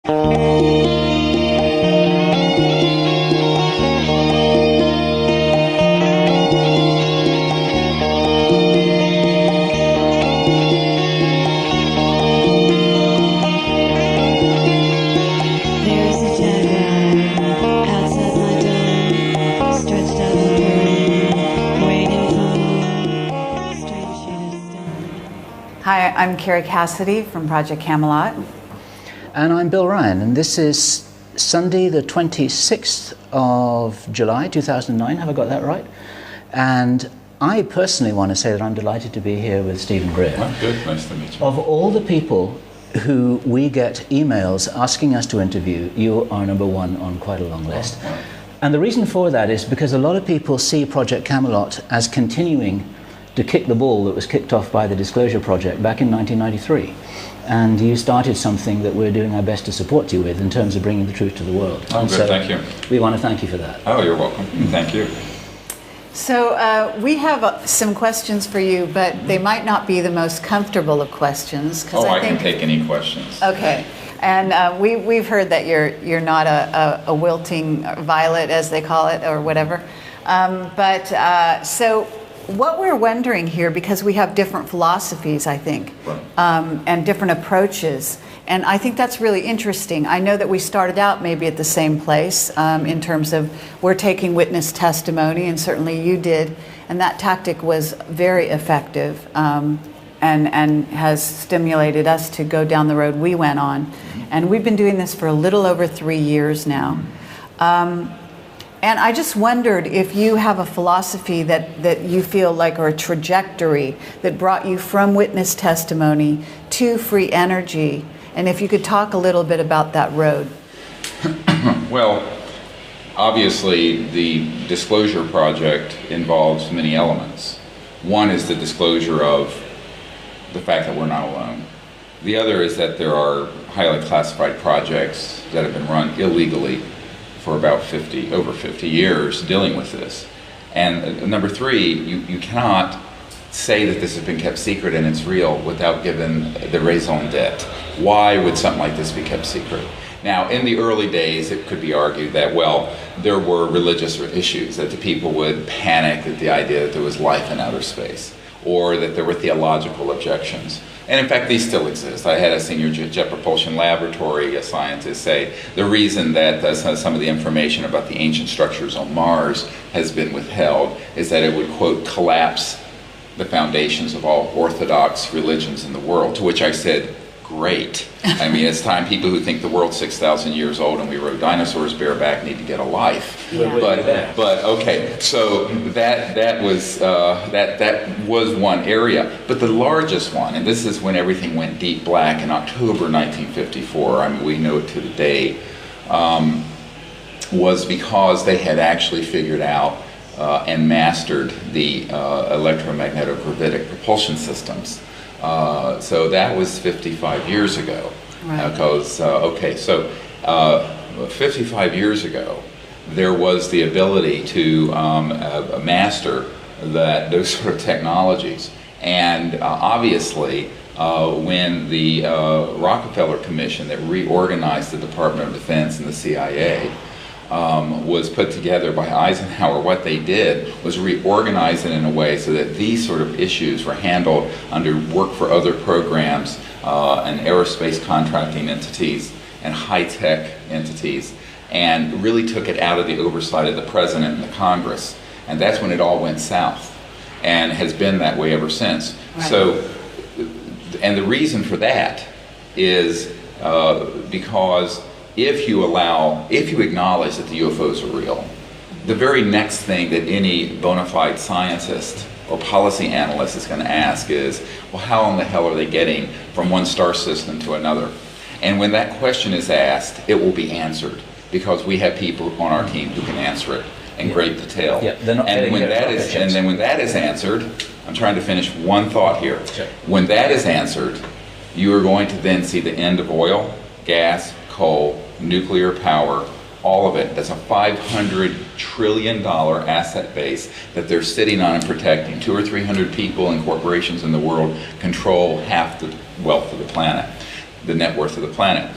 Hi, I'm Carrie Cassidy from Project Camelot. And I'm Bill Ryan, and this is Sunday the 26th of July 2009, have I got that right? And I personally want to say that I'm delighted to be here with Stephen Greer. Oh, good, nice to meet you. Of all the people who we get emails asking us to interview, you are number one on quite a long list. Oh, wow. And the reason for that is because a lot of people see Project Camelot as continuing to kick the ball that was kicked off by the Disclosure Project back in 1993. And you started something that we're doing our best to support you with in terms of bringing the truth to the world. Oh, good, so thank you. We want to thank you for that. Oh, you're welcome. Thank you. So we have some questions for you, but they might not be the most comfortable of questions. Oh, I can take any questions. Okay. And we've heard that you're not a wilting violet, as they call it, or whatever. So what we're wondering here, because we have different philosophies, I think, Right. and different approaches, and I think that's really interesting. I know that we started out maybe at the same place in terms of we're taking witness testimony, and certainly you did, and that tactic was very effective and has stimulated us to go down the road we went on. And we've been doing this for a little over 3 years now. And I just wondered if you have a philosophy that you feel like, or a trajectory that brought you from witness testimony to free energy, and if you could talk a little bit about that road. Well, obviously the Disclosure Project involves many elements. One is the disclosure of the fact that we're not alone. The other is that there are highly classified projects that have been run illegally for about over 50 years dealing with this. And number three, you cannot say that this has been kept secret and it's real without giving the raison d'etre. Why would something like this be kept secret? Now, in the early days, it could be argued that, well, there were religious issues, that the people would panic at the idea that there was life in outer space, or that there were theological objections. And in fact, these still exist. I had a senior Jet Propulsion Laboratory scientist say the reason that some of the information about the ancient structures on Mars has been withheld is that it would, quote, collapse the foundations of all orthodox religions in the world, to which I said, great. I mean, it's time people who think the world's 6,000 years old and we rode dinosaurs bareback need to get a life. Yeah. But okay, so that was one area. But the largest one, and this is when everything went deep black in October 1954, I mean, we know it to the day, was because they had actually figured out and mastered the electromagnetic-gravitic propulsion systems. So that was 55 years ago. Right. Because, 55 years ago, there was the ability to master those sort of technologies. And obviously, when the Rockefeller Commission that reorganized the Department of Defense and the CIA was put together by Eisenhower, what they did was reorganize it in a way so that these sort of issues were handled under work for other programs and aerospace contracting entities and high-tech entities, and really took it out of the oversight of the President and the Congress. And that's when it all went south, and has been that way ever since. Right. So, and the reason for that is because if you acknowledge that the UFOs are real, the very next thing that any bona fide scientist or policy analyst is going to ask is, well, how in the hell are they getting from one star system to another? And when that question is asked, it will be answered, because we have people on our team who can answer it in great detail. Yeah, they're not and then when that is answered, I'm trying to finish one thought here. Sure. When that is answered, you are going to then see the end of oil, gas, coal, nuclear power, all of it. That's a $500 trillion asset base that they're sitting on and protecting. 200 or 300 people and corporations in the world control half the wealth of the planet, the net worth of the planet.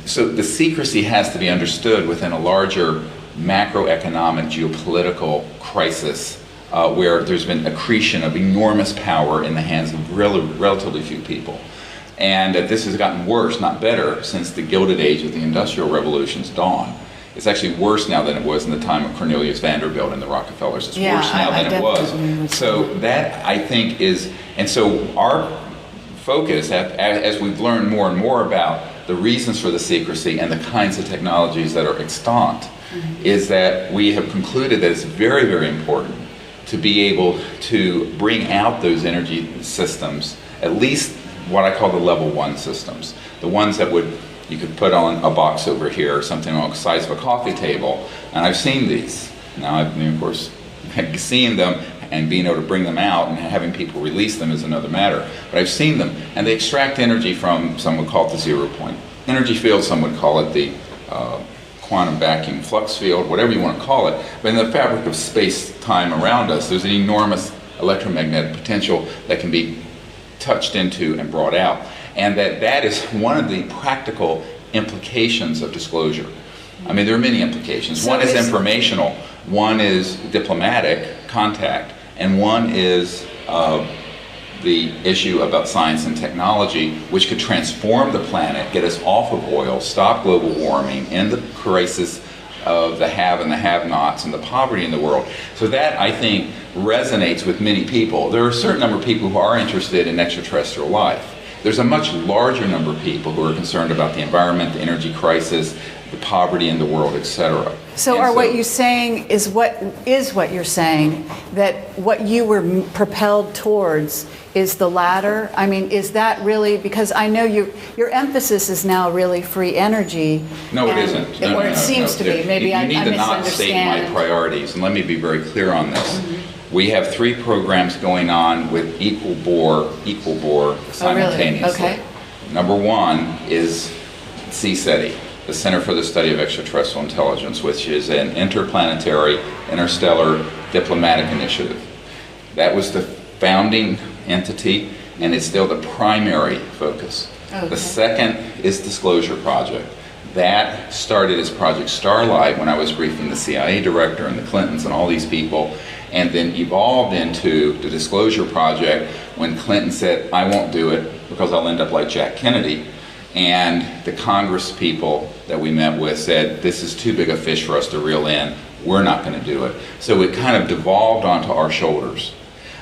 So the secrecy has to be understood within a larger macroeconomic geopolitical crisis where there's been accretion of enormous power in the hands of relatively few people. And that this has gotten worse, not better, since the Gilded Age of the Industrial Revolution's dawn. It's actually worse now than it was in the time of Cornelius Vanderbilt and the Rockefellers. It's worse now than it was. So that, I think, is, and so our focus, as we've learned more and more about the reasons for the secrecy and the kinds of technologies that are extant, is that we have concluded that it's very, very important to be able to bring out those energy systems, at least what I call the level 1 systems, the ones that you could put on a box over here, or something on the size of a coffee table, and I've seen these. Now, I've, of course, seeing them and being able to bring them out and having people release them is another matter. But I've seen them, and they extract energy from, some would call it the 0 point energy field, some would call it the quantum vacuum flux field, whatever you want to call it. But in the fabric of space-time around us, there's an enormous electromagnetic potential that can be touched into and brought out. And that is one of the practical implications of disclosure. I mean, there are many implications. So one is informational, one is diplomatic contact, and one is the issue about science and technology, which could transform the planet, get us off of oil, stop global warming, end the crisis of the have and the have-nots and the poverty in the world. So that, I think, resonates with many people. There are a certain number of people who are interested in extraterrestrial life. There's a much larger number of people who are concerned about the environment, the energy crisis, the poverty in the world, etc. So what you're saying is what you're saying, that what you were propelled towards is the latter? I mean, is that really, because I know your emphasis is now really free energy. No, it isn't. No, or it seems to be. Maybe I misunderstand. You need to not state my priorities, and let me be very clear on this. We have 3 programs going on with equal bore simultaneously. Oh, really? Okay. Number 1 is CSETI, the Center for the Study of Extraterrestrial Intelligence, which is an interplanetary, interstellar diplomatic initiative. That was the founding entity, and it's still the primary focus. Okay. The second is Disclosure Project. That started as Project Starlight when I was briefing the CIA director and the Clintons and all these people, and then evolved into the Disclosure Project when Clinton said, I won't do it because I'll end up like Jack Kennedy. And the Congress people that we met with said, this is too big a fish for us to reel in. We're not going to do it. So it kind of devolved onto our shoulders.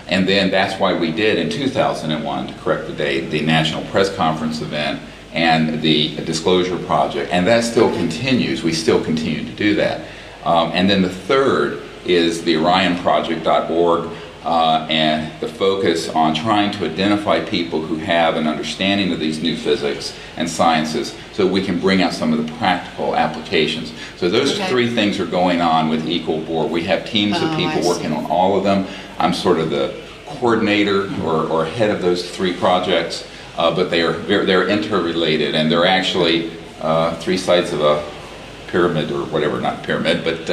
And then that's why we did in 2001, to correct the date, the National Press Conference event and the Disclosure Project. And that still continues. We still continue to do that. And then the third is the OrionProject.org, and the focus on trying to identify people who have an understanding of these new physics and sciences so we can bring out some of the practical applications. So those 3 things are going on with equal bore. We have teams of people working on all of them. I'm sort of the coordinator or head of those 3 projects, but they're interrelated, and they're actually 3 sides of a pyramid, or whatever, not pyramid, but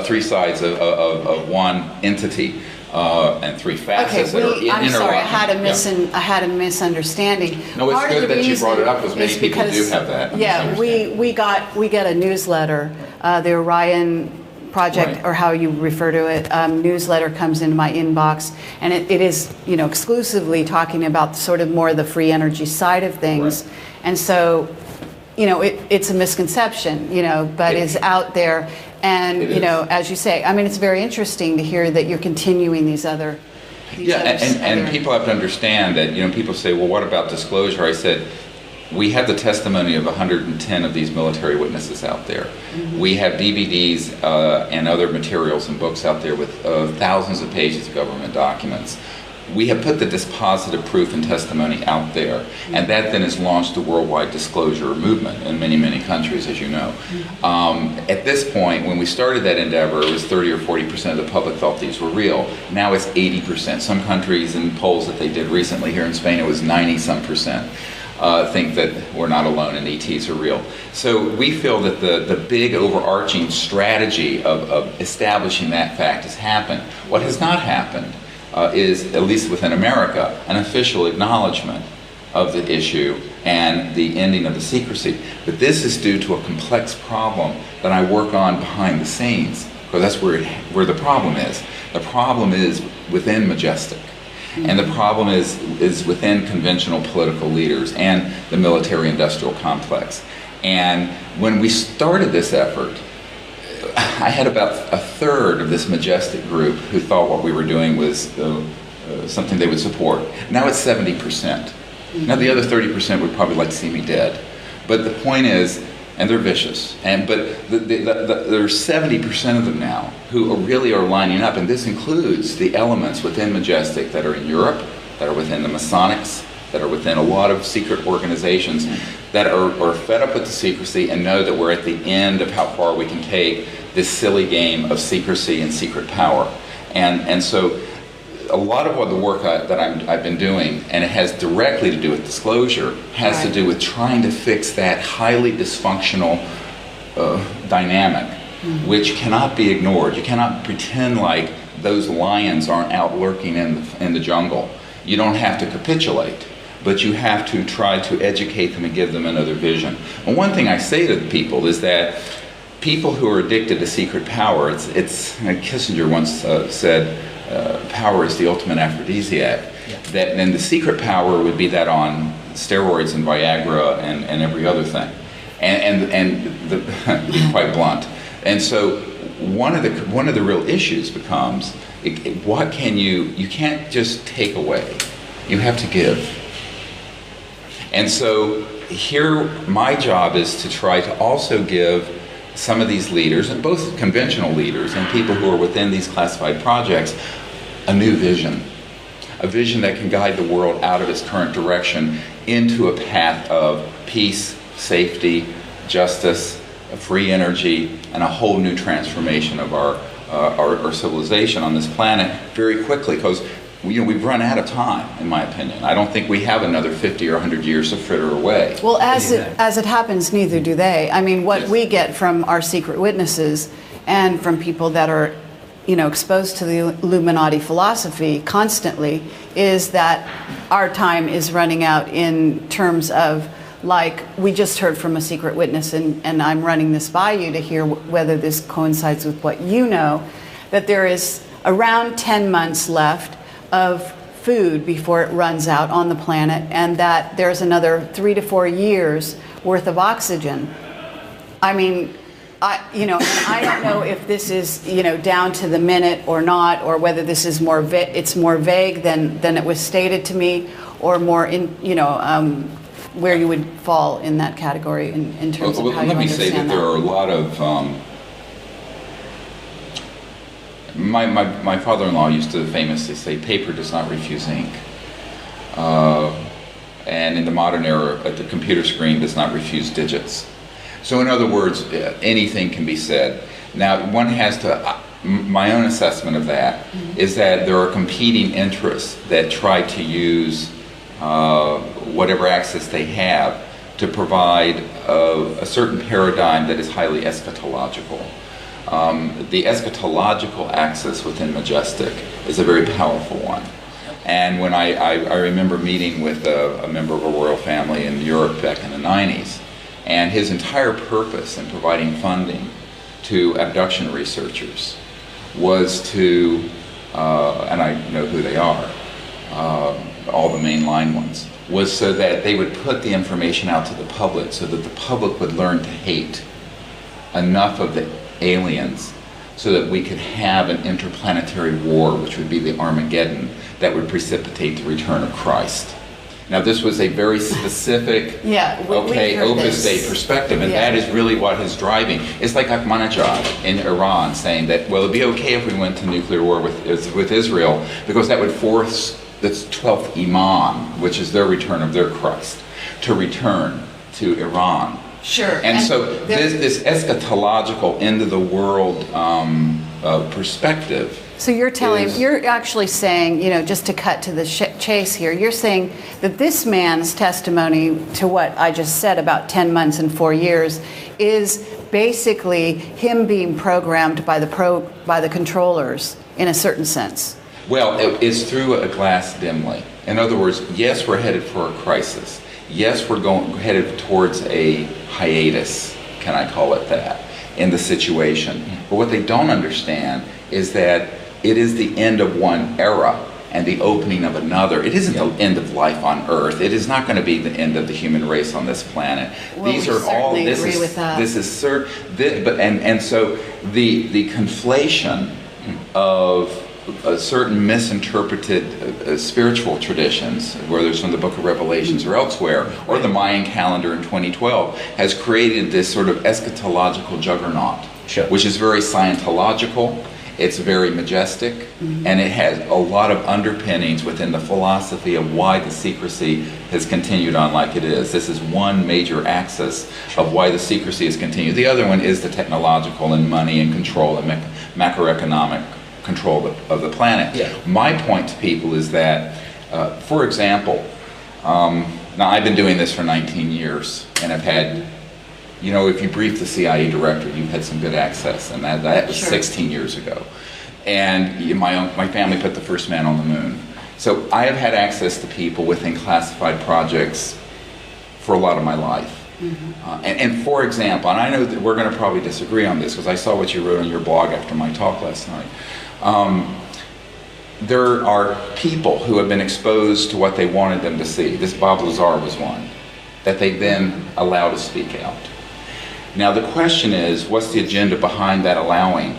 3 sides of one entity. And 3 facets that are interlocking. I'm sorry, I had a misunderstanding. No, it's good that you brought it up, because many people do have that. Yeah, we get a newsletter, the Orion Project, or how you refer to it, newsletter comes into my inbox, and it is, exclusively talking about sort of more the free energy side of things, and so, it's a misconception, but is out there. And, as you say, I mean, it's very interesting to hear that you're continuing these other... and people have to understand that, people say, well, what about disclosure? I said, we have the testimony of 110 of these military witnesses out there. Mm-hmm. We have DVDs and other materials and books out there with thousands of pages of government documents. We have put the dispositive proof and testimony out there, and that then has launched a worldwide disclosure movement in many, many countries, as you know. At this point, when we started that endeavor, it was 30 or 40% of the public thought these were real. Now it's 80%. Some countries, in polls that they did recently here in Spain, it was 90-some%. Think that we're not alone and ETs are real. So we feel that the big overarching strategy of establishing that fact has happened. What has not happened is, at least within America, an official acknowledgement of the issue and the ending of the secrecy. But this is due to a complex problem that I work on behind the scenes, because that's where the problem is. The problem is within Majestic. And the problem is within conventional political leaders and the military-industrial complex. And when we started this effort, I had about a third of this Majestic group who thought what we were doing was something they would support. Now it's 70%. Now the other 30% would probably like to see me dead. But the point is, and they're vicious, but there's 70% of them now who really are lining up, and this includes the elements within Majestic that are in Europe, that are within the Masonics, that are within a lot of secret organizations that are fed up with the secrecy and know that we're at the end of how far we can take this silly game of secrecy and secret power. And so a lot of what the work that I've been doing, and it has directly to do with disclosure, has to do with trying to fix that highly dysfunctional dynamic, which cannot be ignored. You cannot pretend like those lions aren't out lurking in the jungle. You don't have to capitulate, but you have to try to educate them and give them another vision. And one thing I say to people is that people who are addicted to secret power, Kissinger once said, power is the ultimate aphrodisiac. Yeah. Then the secret power would be that on steroids and Viagra and every other thing, to be quite blunt. And so one of the real issues becomes, what can you can't just take away, you have to give. And so here my job is to try to also give some of these leaders, and both conventional leaders and people who are within these classified projects, a new vision. A vision that can guide the world out of its current direction into a path of peace, safety, justice, free energy, and a whole new transformation of our civilization on this planet very quickly, because we've run out of time, in my opinion. I don't think we have another 50 or 100 years to fritter away. Well, as it happens, neither do they. I mean, what we get from our secret witnesses and from people that are, exposed to the Illuminati philosophy constantly is that our time is running out in terms of, like, we just heard from a secret witness, and I'm running this by you to hear whether this coincides with what you know, that there is around 10 months left of food before it runs out on the planet, and that there's another 3 to 4 years worth of oxygen. I mean, I don't know if this is, down to the minute or not, or whether this is it's more vague than it was stated to me, or more in, where you would fall in that category in terms of how you understand that. Let me say that there are a lot of My father-in-law used to famously say, paper does not refuse ink. And in the modern era, the computer screen does not refuse digits. So in other words, anything can be said. Now, one has to, my own assessment of that is that there are competing interests that try to use whatever access they have to provide a certain paradigm that is highly eschatological. The eschatological axis within Majestic is a very powerful one. And when I remember meeting with a member of a royal family in Europe back in the 90s, and his entire purpose in providing funding to abduction researchers was to, and I know who they are, all the mainline ones, was so that they would put the information out to the public so that the public would learn to hate enough of the aliens so that we could have an interplanetary war, which would be the Armageddon, that would precipitate the return of Christ. Now, this was a very specific, Opus Dei perspective, and that is really what is driving. It's like Ahmadinejad in Iran saying that, well, it'd be okay if we went to nuclear war with Israel, because that would force the 12th Imam, which is their return of their Christ, to return to Iran. Sure. And so this eschatological end of the world perspective. So you're actually saying, just to cut to the chase here, you're saying that this man's testimony to what I just said about 10 months and 4 years is basically him being programmed by the controllers in a certain sense. Well, it's through a glass dimly. In other words, yes, we're headed for a crisis. Yes, we're headed towards a hiatus, can I call it that, in the situation. But what they don't understand is that it is the end of one era and the opening of another. It isn't the end of life on Earth. It is not going to be the end of the human race on this planet. Well, These we are all. certainly agree with that. This is and so the conflation of certain misinterpreted spiritual traditions, whether it's from the Book of Revelations or elsewhere, or the Mayan calendar in 2012, has created this sort of eschatological juggernaut, Sure. which is very Scientological. It's very majestic, and it has a lot of underpinnings within the philosophy of why the secrecy has continued on like it is. This is one major axis of why the secrecy has continued. The other one is the technological and money and control and macroeconomic control of the planet. Yeah. My point to people is that, for example, now I've been doing this for 19 years, and I've had, you know, if you brief the CIA director, you've had some good access, and that was Sure. 16 years ago. And my family put the first man on the moon. So I have had access to people within classified projects for a lot of my life. And for example, and I know that we're going to probably disagree on this because I saw what you wrote on your blog after my talk last night. There are people who have been exposed to what they wanted them to see. This Bob Lazar was one that they then allow to speak out. Now the question is, what's the agenda behind that allowing?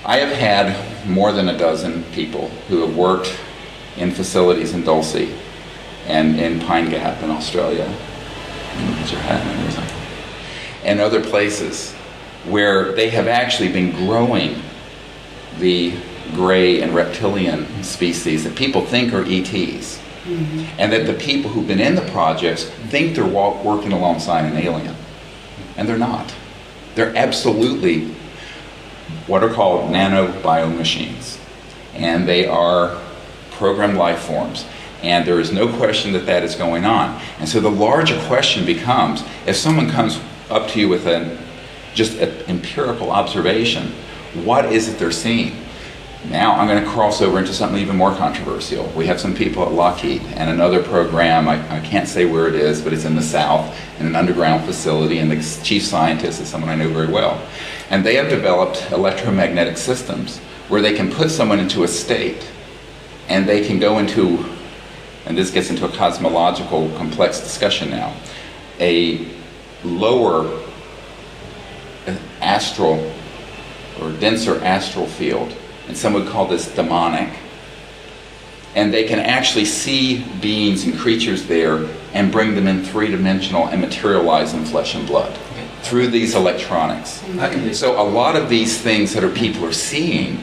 I have had more than a dozen people who have worked in facilities in Dulce and in Pine Gap in Australia, and other places where they have actually been growing the gray and reptilian species that people think are ETs. And that the people who've been in the projects think they're working alongside an alien. And they're not. They're absolutely what are called nano-biomachines. And they are programmed life forms. And there is no question that that is going on. And so the larger question becomes, if someone comes up to you with just an empirical observation, what is it they're seeing? Now I'm going to cross over into something even more controversial. We have some people at Lockheed and another program, I can't say where it is, but it's in the South, in an underground facility, and the chief scientist is someone I know very well. And they have developed electromagnetic systems where they can put someone into a state and they can go into, and this gets into a cosmological complex discussion now, a lower astral or denser astral field. And some would call this demonic. And they can actually see beings and creatures there and bring them in three-dimensional and materialize in flesh and blood through these electronics. So a lot of these things that people are seeing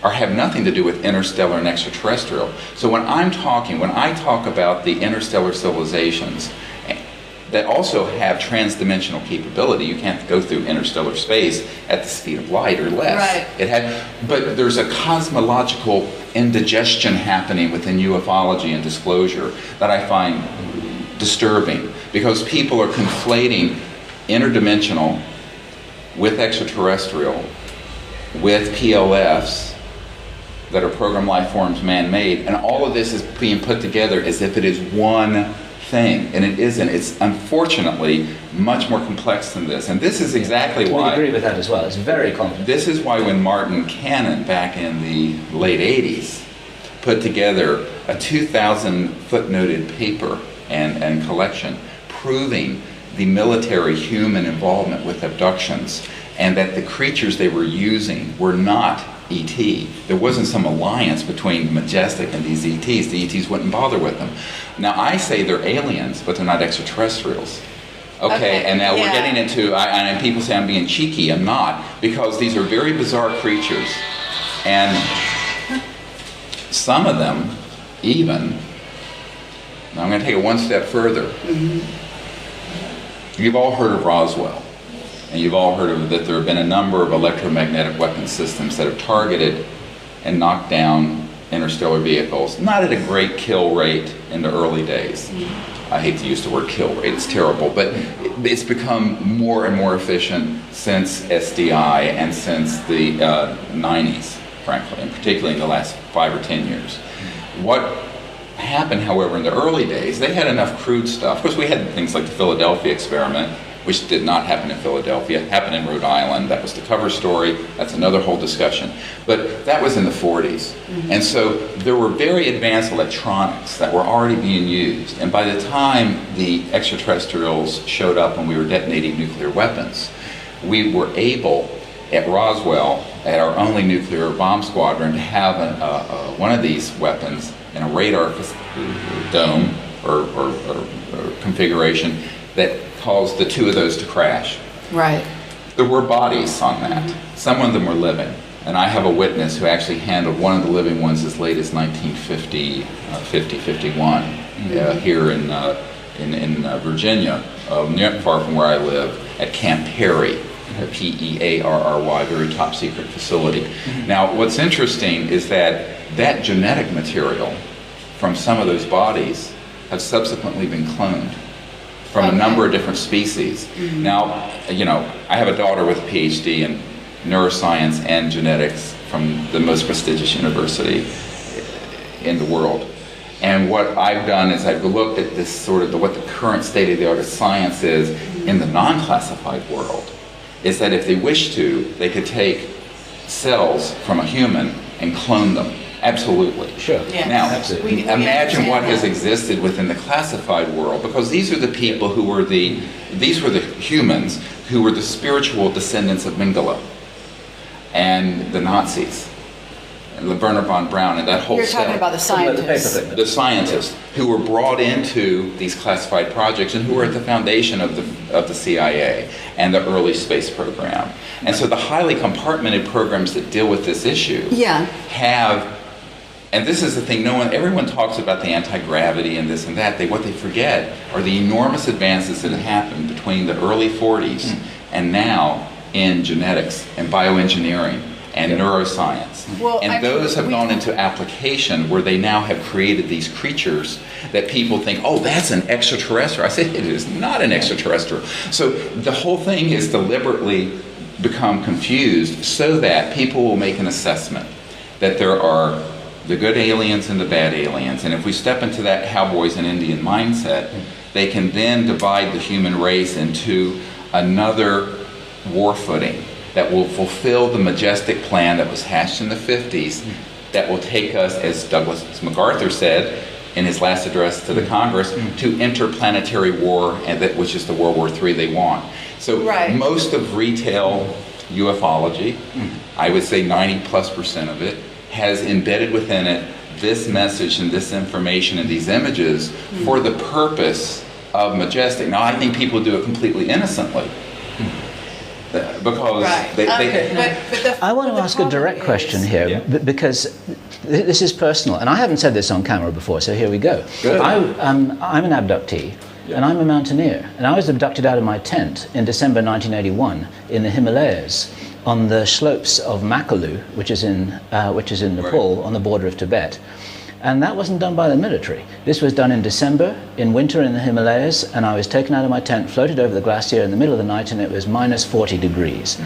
have nothing to do with interstellar and extraterrestrial. So when I talk about the interstellar civilizations that also have trans-dimensional capability. You can't go through interstellar space at the speed of light or less. Right. But there's a cosmological indigestion happening within ufology and disclosure that I find disturbing, because people are conflating interdimensional with extraterrestrial with PLFs that are programmed life forms, man-made, and all of this is being put together as if it is one thing, and it isn't. It's unfortunately much more complex than this, and this is exactly why. I agree with that as well. It's very complex. This is why when Martin Cannon, back in the late 80s, put together a 2,000 footnoted paper and collection proving the military human involvement with abductions, and that the creatures they were using were not ET. There wasn't some alliance between Majestic and these ETs. The ETs wouldn't bother with them. Now I say they're aliens, but they're not extraterrestrials. Okay, and now we're getting into, and people say I'm being cheeky. I'm not, because these are very bizarre creatures, and some of them even, now I'm going to take it one step further. You've all heard of Roswell. And you've all heard of that there have been a number of electromagnetic weapon systems that have targeted and knocked down interstellar vehicles, not at a great kill rate in the early days. I hate to use the word kill rate, it's terrible, but it's become more and more efficient since SDI and since the 90s, frankly, and particularly in the last 5 or 10 years. What happen, however, in the early days. They had enough crude stuff. Of course, we had things like the Philadelphia experiment, which did not happen in Philadelphia. It happened in Rhode Island. That was the cover story. That's another whole discussion. But that was in the 40s. And so there were very advanced electronics that were already being used. And by the time the extraterrestrials showed up and we were detonating nuclear weapons, we were able, at Roswell, at our only nuclear bomb squadron, to have one of these weapons in a radar dome or configuration that caused the two of those to crash. Right. There were bodies on that. Some of them were living. And I have a witness who actually handled one of the living ones as late as 1950, 51, here in Virginia, not far from where I live, at Camp Perry, Pearry, very top secret facility. Now, what's interesting is that genetic material from some of those bodies have subsequently been cloned from a number of different species. Now, you know, I have a daughter with a PhD in neuroscience and genetics from the most prestigious university in the world. And what I've done is I've looked at this sort of what the current state of the art of science is in the non-classified world, is that if they wish to, they could take cells from a human and clone them. Absolutely. Sure. Yeah. Now, We imagine what understand has that. existed within the classified world, because these are the people who were these were the humans who were the spiritual descendants of Mengele and the Nazis, and Werner von Braun, and that whole You're talking set. about the scientists. The scientists who were brought into these classified projects and who were at the foundation of the CIA and the early space program. And so the highly compartmented programs that deal with this issue have, and this is the thing, everyone talks about the anti-gravity and this and that. What they forget are the enormous advances that have happened between the early 40s and now in genetics and bioengineering and neuroscience. Well, and those have gone into application where they now have created these creatures that people think, oh, that's an extraterrestrial. I say it is not an extraterrestrial. So the whole thing is deliberately become confused so that people will make an assessment that there are the good aliens and the bad aliens. And if we step into that cowboys and Indian mindset, they can then divide the human race into another war footing that will fulfill the majestic plan that was hatched in the 50s, that will take us, as Douglas MacArthur said in his last address to the Congress, to interplanetary war, and which is the World War III they want. So most of retail ufology, I would say 90+% of it, has embedded within it this message and this information and these images for the purpose of majestic. Now, I think people do it completely innocently. Because I want to ask a direct question here, because this is personal, and I haven't said this on camera before, so here we go. I'm an abductee, and I'm a mountaineer, and I was abducted out of my tent in December 1981 in the Himalayas on the slopes of Makalu, which is in Nepal, on the border of Tibet. And that wasn't done by the military. This was done in December, in winter in the Himalayas, and I was taken out of my tent, floated over the glacier in the middle of the night, and it was minus 40 degrees.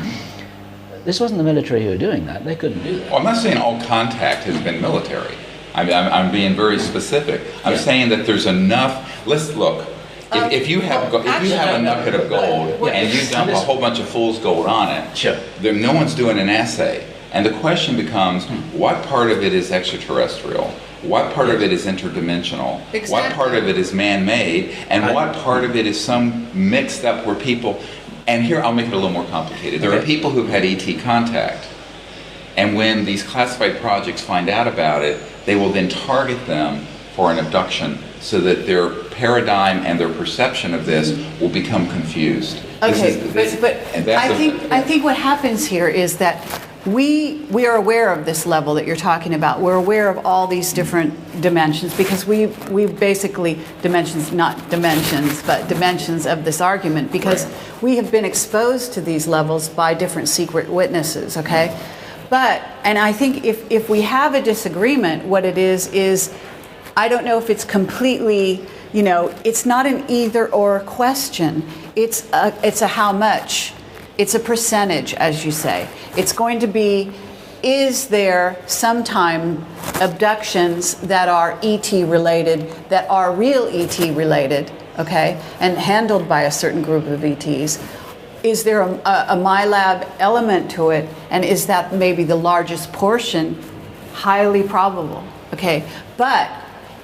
This wasn't the military who were doing that. They couldn't do that. Well, I'm not saying all contact has been military. I'm being very specific. I'm saying that there's enough. Let's look. If you have a nugget of gold and you dump a whole bunch of fool's gold on it, then no one's doing an assay. And the question becomes, what part of it is extraterrestrial? What part of it is interdimensional? Exactly. What part of it is man-made? And what part of it is some mixed up where people, and here I'll make it a little more complicated. There are people who've had ET contact, and when these classified projects find out about it, they will then target them for an abduction so that their paradigm and their perception of this will become confused. Okay, but I think what happens here is that we are aware of this level that you're talking about. We're aware of all these different dimensions because we basically not dimensions, but dimensions of this argument because we have been exposed to these levels by different secret witnesses, okay? And I think if we have a disagreement, what it is I don't know if it's completely, it's not an either or question. It's a how much. It's a percentage, as you say. It's going to be is there sometime abductions that are ET related, that are real ET related, okay, and handled by a certain group of ETs? Is there a MyLab element to it, and is that maybe the largest portion? Highly probable, okay, but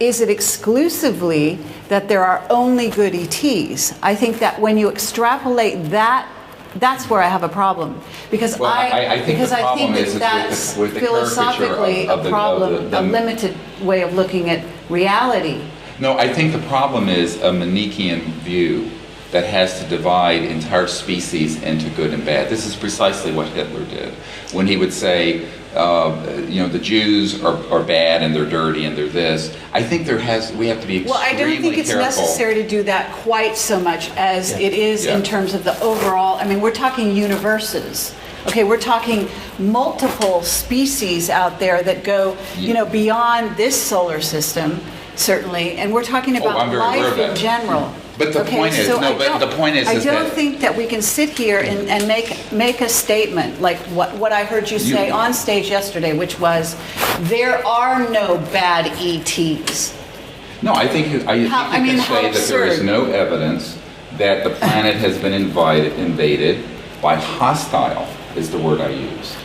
is it exclusively that there are only good ETs? I think that when you extrapolate that, that's where I have a problem, because Well, I think the problem that is that's with the philosophically caricature of a problem, the a limited way of looking at reality. No, I think the problem is a Manichaean view that has to divide entire species into good and bad. This is precisely what Hitler did when he would say, the Jews are bad and they're dirty and they're this. I think we have to be extremely careful. Well, I don't think it's necessary to do that quite so much as it is in terms of the overall. I mean, we're talking universes. Okay, we're talking multiple species out there that go, beyond this solar system, certainly, and we're talking about life in general. But the point is, I don't think that we can sit here and make a statement like what I heard you say on stage yesterday, which was there are no bad ETs. No, I think you can say that there is no evidence that the planet has been invaded by hostile, is the word I used,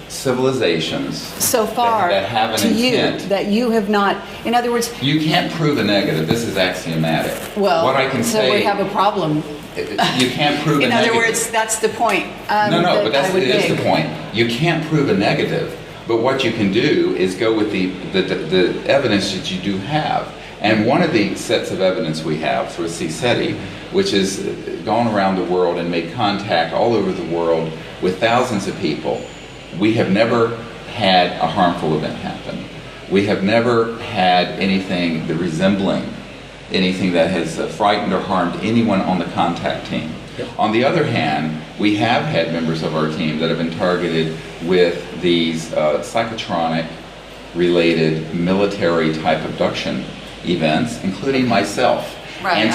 civilizations so far that have an intent. That you have not, in other words, you can't prove a negative. This is axiomatic. Well, what I can say, we have a problem. You can't prove a negative. In other words, that's the point. But that is the point. You can't prove a negative, but what you can do is go with the evidence that you do have. And one of the sets of evidence we have through CSETI, which has gone around the world and made contact all over the world with thousands of people, we have never had a harmful event happen. We have never had anything resembling anything that has frightened or harmed anyone on the contact team. Yep. On the other hand, we have had members of our team that have been targeted with these psychotronic-related military-type abduction events, including myself. Right,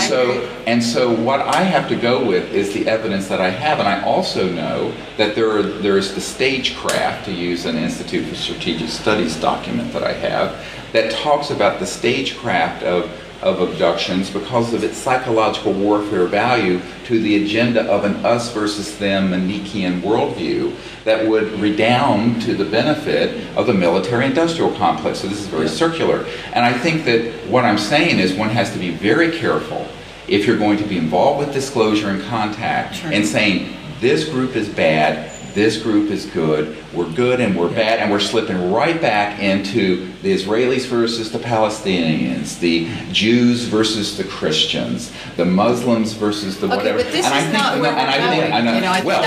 and so what I have to go with is the evidence that I have, and I also know that there is the stagecraft, to use an Institute for Strategic Studies document that I have, that talks about the stagecraft of abductions because of its psychological warfare value to the agenda of an us versus them Manichaean worldview that would redound to the benefit of the military-industrial complex. So this is very circular. And I think that what I'm saying is one has to be very careful if you're going to be involved with disclosure and contact and saying this group is bad, this group is good and we're bad, and we're slipping right back into the Israelis versus the Palestinians, the Jews versus the Christians, the Muslims versus the whatever. Okay, but this is not where we're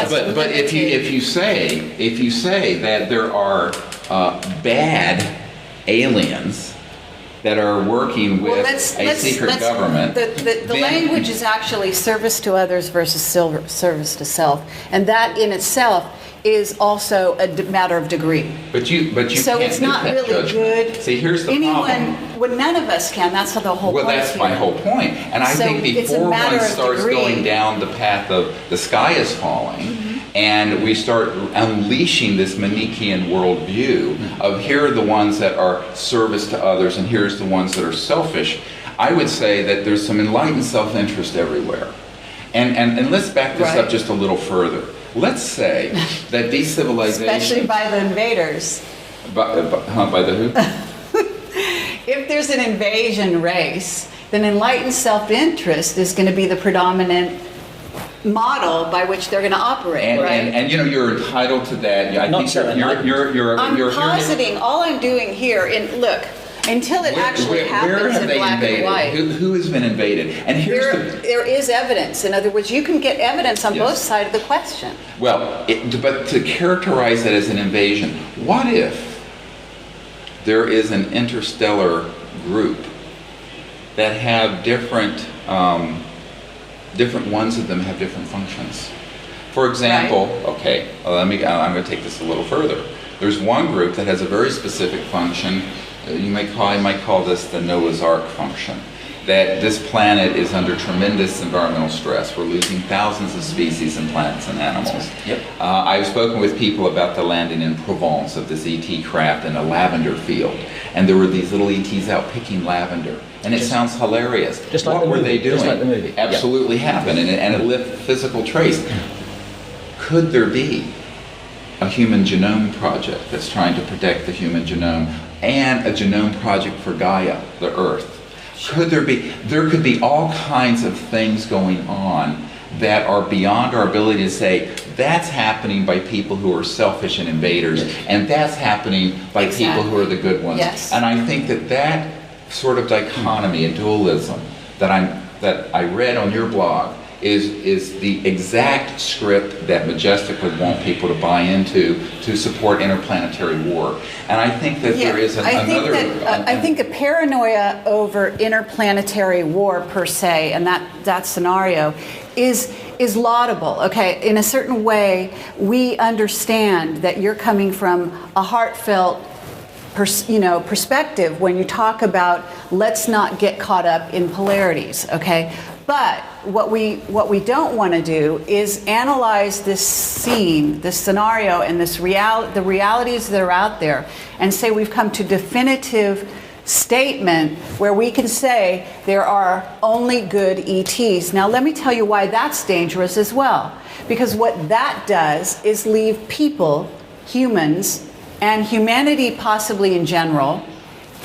going. But if you say that there are bad aliens that are working with a secret government. The language is actually service to others versus service to self, and that in itself is also a matter of degree. But you so can't it's not make that really judgment. good. See, here's the problem. Well, none of us can. That's the whole point. Well, that's my whole point. And I think before one starts going down the path of the sky is falling, and we start unleashing this Manichaean worldview of here are the ones that are service to others and here's the ones that are selfish, I would say that there's some enlightened self-interest everywhere. And let's back this up just a little further. Let's say that these civilizations... Especially by the invaders. By the who? If there's an invasion race, then enlightened self-interest is going to be the predominant model by which they're going to operate, right? And you're entitled to that. I'm positing. All I'm doing here, until it actually happens in black and white. Who has been invaded? And there is evidence. In other words, you can get evidence on both sides of the question. Well, but to characterize it as an invasion, what if there is an interstellar group that have different ones of them have different functions? For example, I'm going to take this a little further. There's one group that has a very specific function. You might call this the Noah's Ark function. that this planet is under tremendous environmental stress. We're losing thousands of species and plants and animals. Yep. I've spoken with people about the landing in Provence of this ET craft in a lavender field, and there were these little ETs out picking lavender, and it sounds hilarious. Just like what were they doing? Just like the movie. Absolutely happened, and it left physical trace. Could there be a human genome project that's trying to protect the human genome and a genome project for Gaia, the Earth? Could there be? There could be all kinds of things going on that are beyond our ability to say, that's happening by people who are selfish and invaders, and that's happening by people who are the good ones. Yes. And I think that sort of dichotomy and dualism that I read on your blog is the exact script that Majestic would want people to buy into to support interplanetary war. And I think that there is another... I think a paranoia over interplanetary war per se, and that scenario, is laudable. Okay, in a certain way, we understand that you're coming from a heartfelt perspective when you talk about let's not get caught up in polarities. Okay. But what we don't want to do is analyze this scene, this scenario, and the realities that are out there, and say we've come to definitive statement where we can say there are only good ETs. Now let me tell you why that's dangerous as well. Because what that does is leave people, humans, and humanity possibly in general,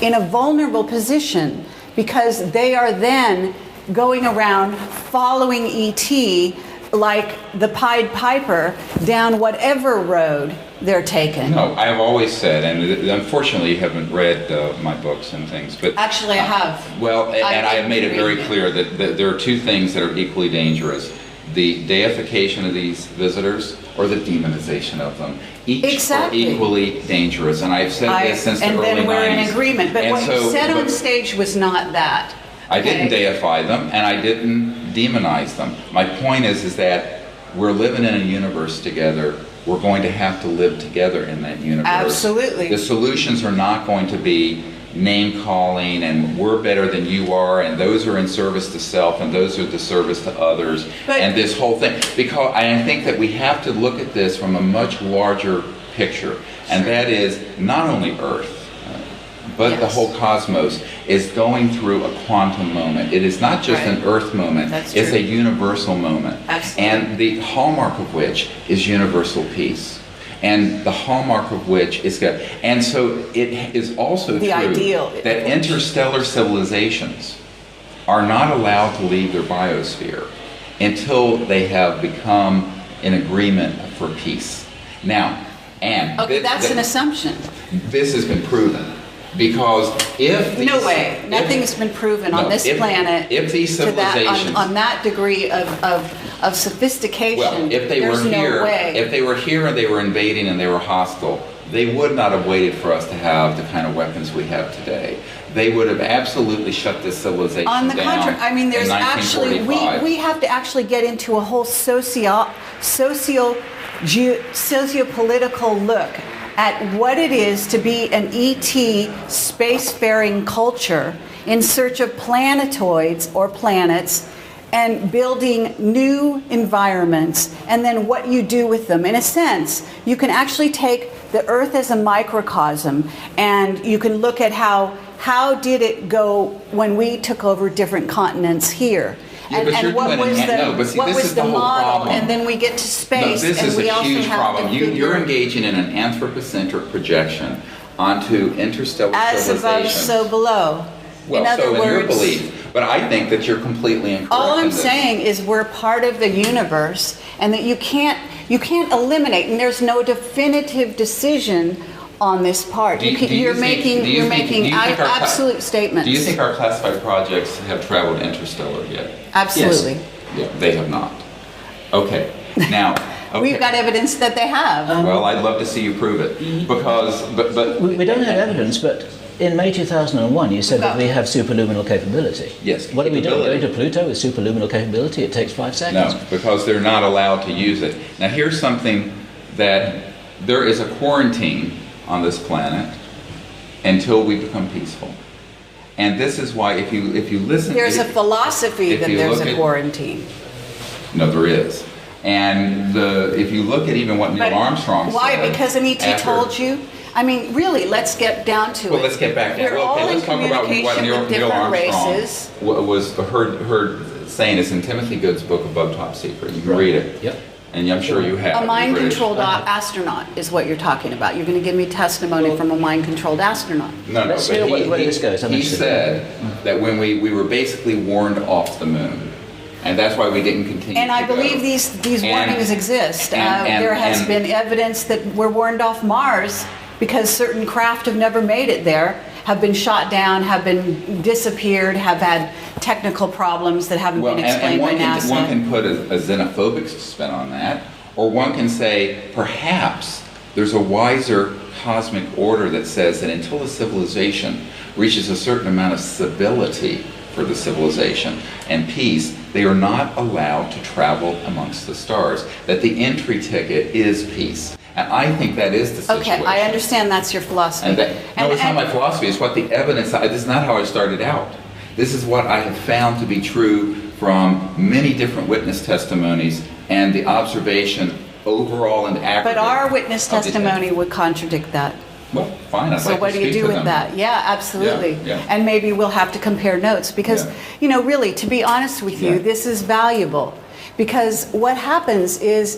in a vulnerable position, because they are then going around following ET like the Pied Piper down whatever road they're taking. No, I've always said, and unfortunately you haven't read my books and things, but... Actually, I have. Well, and I have made it very clear that there are two things that are equally dangerous. The deification of these visitors or the demonization of them. Each are equally dangerous, and I've said this since the early 90s. And then we're in agreement, but what you said on stage was not that. I didn't deify them, and I didn't demonize them. My point is that we're living in a universe together. We're going to have to live together in that universe. Absolutely. The solutions are not going to be name-calling and we're better than you are, and those are in service to self, and those are the service to others, and this whole thing. Because I think that we have to look at this from a much larger picture, and that is not only Earth, but the whole cosmos is going through a quantum moment. It is not just an Earth moment, it's a universal moment. Absolutely. And the hallmark of which is universal peace. And the hallmark of which is good. And so it is also true that interstellar civilizations are not allowed to leave their biosphere until they have become in agreement for peace. Now, and that's an assumption. This has been proven. Because if these, no way, nothing's been proven on this planet. If these civilizations on that degree of sophistication, well, if they were here, if they were here and they were invading and they were hostile, they would not have waited for us to have the kind of weapons we have today. They would have absolutely shut this civilization down. On the contrary, I mean, there's actually we have to actually get into a whole sociopolitical look at what it is to be an ET spacefaring culture in search of planetoids or planets and building new environments, and then what you do with them. In a sense, you can actually take the Earth as a microcosm, and you can look at how did it go when we took over different continents here. Yeah, and what was the model, problem. And then we get to space, and we also have to... This is a huge problem. You're engaging in an anthropocentric projection onto interstellar civilizations. As above, so below. Well, in other words, in your belief. But I think that you're completely incorrect. All I'm saying is we're part of the universe, and that you can't eliminate, and there's no definitive decision on this part. You're making absolute statements. Do you think our classified projects have traveled interstellar yet? Absolutely. Yes. Yeah, they have not. Okay. Now, we've got evidence that they have. Well, I'd love to see you prove it, because but we don't have evidence, but in May 2001, you said that we have superluminal capability. Yes. What are we doing? Going to Pluto with superluminal capability? It takes 5 seconds. No, because they're not allowed to use it. Now, here's something that there is a quarantine on this planet until we become peaceful. And this is why, if you listen, There's a philosophy if that you there's look a at- quarantine. No, there is. And if you look at even what Neil But Armstrong why? said, Because an ET after- told you? I mean, really, let's get down to it. Well, let's get back to it. We're Well, okay, all let's in talk about what communication Neil with different Armstrong races. was heard saying is in Timothy Good's book Above Top Secret. You can read it. Yep. And I'm sure you have. A You've mind-controlled read astronaut is what you're talking about. You're going to give me testimony from a mind-controlled astronaut. it. No, Let's but hear where this goes. I'm he interested. said that when we were basically warned off the moon, and that's why we didn't continue And I to go. believe these And- warnings exist. and- There has and- been evidence that we're warned off Mars because certain craft have never made it there, have been shot down, have been disappeared, have had technical problems that haven't Well, been and explained by one NASA. can put a xenophobic spin on that, or one can say perhaps there's a wiser cosmic order that says that until a civilization reaches a certain amount of civility for the civilization and peace, they are not allowed to travel amongst the stars. That the entry ticket is peace. And I think that is the situation. Okay, I understand that's your philosophy. No, it's not my philosophy. It's what the evidence. This is not how I started out. This is what I have found to be true from many different witness testimonies and the observation overall and aggregate. But our witness of the- testimony would contradict that. Well, fine. I'd So like what to do you speak do to with them. that? Yeah, absolutely. Yeah, yeah. And maybe we'll have to compare notes because, Yeah. really, to be honest with you, Yeah. this is valuable. Because what happens is,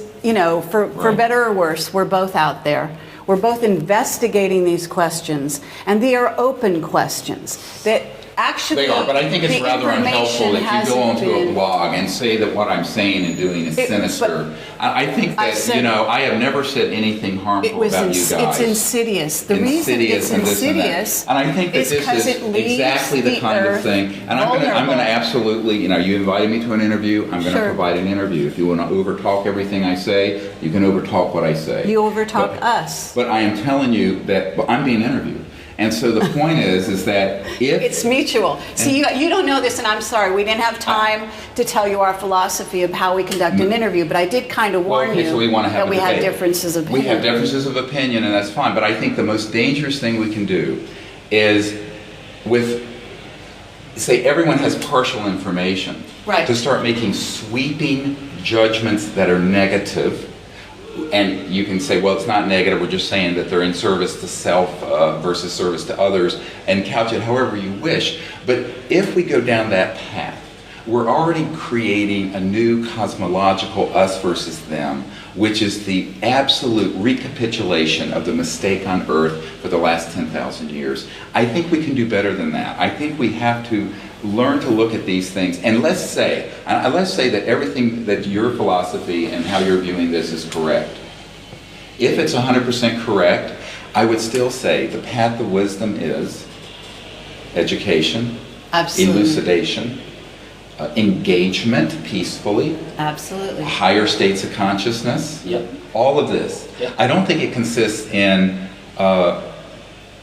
for Right. better or worse, we're both out there. We're both investigating these questions, and they are open questions that actually They are, but I think it's the rather unhelpful information if you go hasn't onto a been- blog and say that what I'm saying and doing is It- sinister. I think I've that, said- I have never said anything It harmful was about you guys. it's insidious. The reason Insidious it's and this and that. insidious And I think that is this because is it leaves exactly the kind of earth thing. And I'm going vulnerable. to absolutely, you invited me to an interview. I'm going to Sure. provide an interview. If you want to overtalk everything I say, you can overtalk what I say. You overtalk But- us. But I am telling you that I'm being interviewed. And so the point is that if It's mutual. See, you don't know this, and I'm sorry. We didn't have time to tell you our philosophy of how we conduct an interview, but I did kind of warn you so we want to have that we a had debate. differences of We opinion. have differences of opinion, and that's fine. But I think the most dangerous thing we can do is say everyone has partial information. Right. To start making sweeping judgments that are negative. And you can say, well, it's not negative, we're just saying that they're in service to self versus service to others, and couch it however you wish. But if we go down that path, we're already creating a new cosmological us versus them, which is the absolute recapitulation of the mistake on Earth for the last 10,000 years. I think we can do better than that. I think we have to learn to look at these things, and let's say that everything that your philosophy and how you're viewing this is correct. If it's 100% correct, I would still say the path of wisdom is education, Absolutely. elucidation, engagement peacefully, Absolutely. higher states of consciousness, Yep. all of this. Yep. I don't think it consists in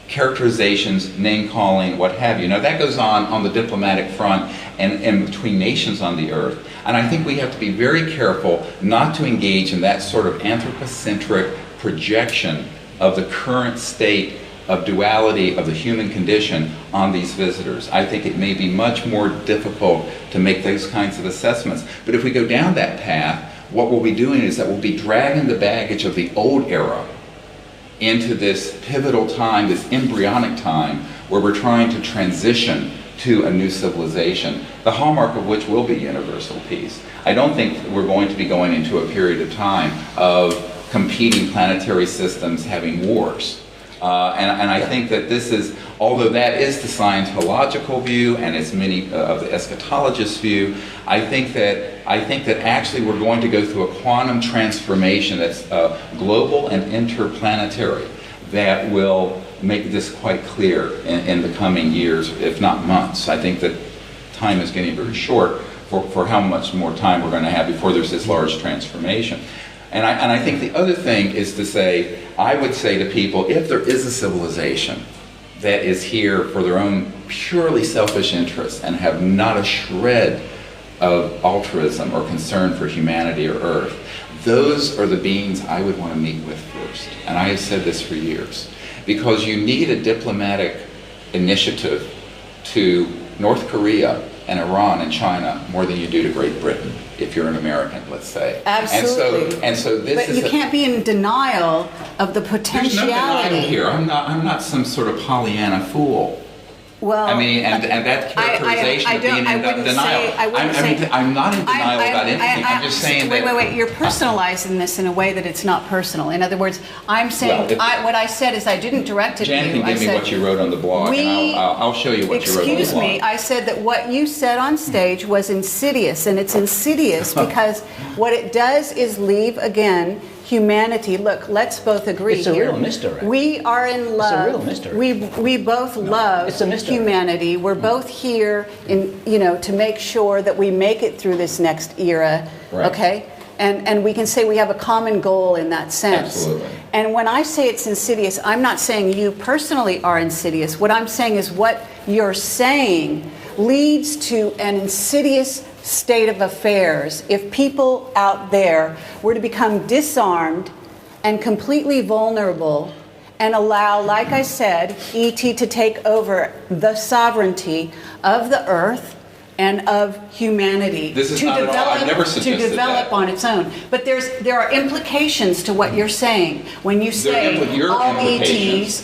characterizations, name-calling, what have you. Now, that goes on the diplomatic front and between nations on the earth. And I think we have to be very careful not to engage in that sort of anthropocentric projection of the current state of duality of the human condition on these visitors. I think it may be much more difficult to make those kinds of assessments. But if we go down that path, what we'll be doing is that we'll be dragging the baggage of the old era into this pivotal time, this embryonic time, where we're trying to transition to a new civilization, the hallmark of which will be universal peace. I don't think we're going to be going into a period of time of competing planetary systems having wars. And I think that this is, although that is the Scientological view and it's many of the eschatologists' view, I think that actually we're going to go through a quantum transformation that's global and interplanetary that will make this quite clear in the coming years, if not months. I think that time is getting very short for how much more time we're going to have before there's this large transformation. And I think the other thing is to say, I would say to people, if there is a civilization that is here for their own purely selfish interests and have not a shred of altruism or concern for humanity or Earth, those are the beings I would want to meet with first. And I have said this for years. Because you need a diplomatic initiative to North Korea and Iran and China more than you do to Great Britain, if you're an American, let's say. Absolutely. And so this but is you can't be in denial of the potentiality. There's no denial here. I'm not some sort of Pollyanna fool. Well, I mean, and that characterization of being in denial. I'm not in denial about anything. I'm just saying that. Wait. You're personalizing this in a way that it's not personal. In other words, I'm saying what I said is I didn't direct it to you. Jan can give me what you wrote on the blog, and I'll show you what you wrote on the blog. Excuse me. I said that what you said on stage was insidious, and it's insidious because what it does is leave again humanity. Look, let's both agree here. It's a here. real misdirect. We are in love. It's a real misdirect. We both love humanity. We're both here to make sure that we make it through this next era. Right. Okay? And we can say we have a common goal in that sense. Absolutely. And when I say it's insidious, I'm not saying you personally are insidious. What I'm saying is what you're saying leads to an insidious state of affairs if people out there were to become disarmed and completely vulnerable and allow, like I said, ET to take over the sovereignty of the earth and of humanity this is not at all. I've never suggested to develop that. on its own. But there are implications to what you're saying when you say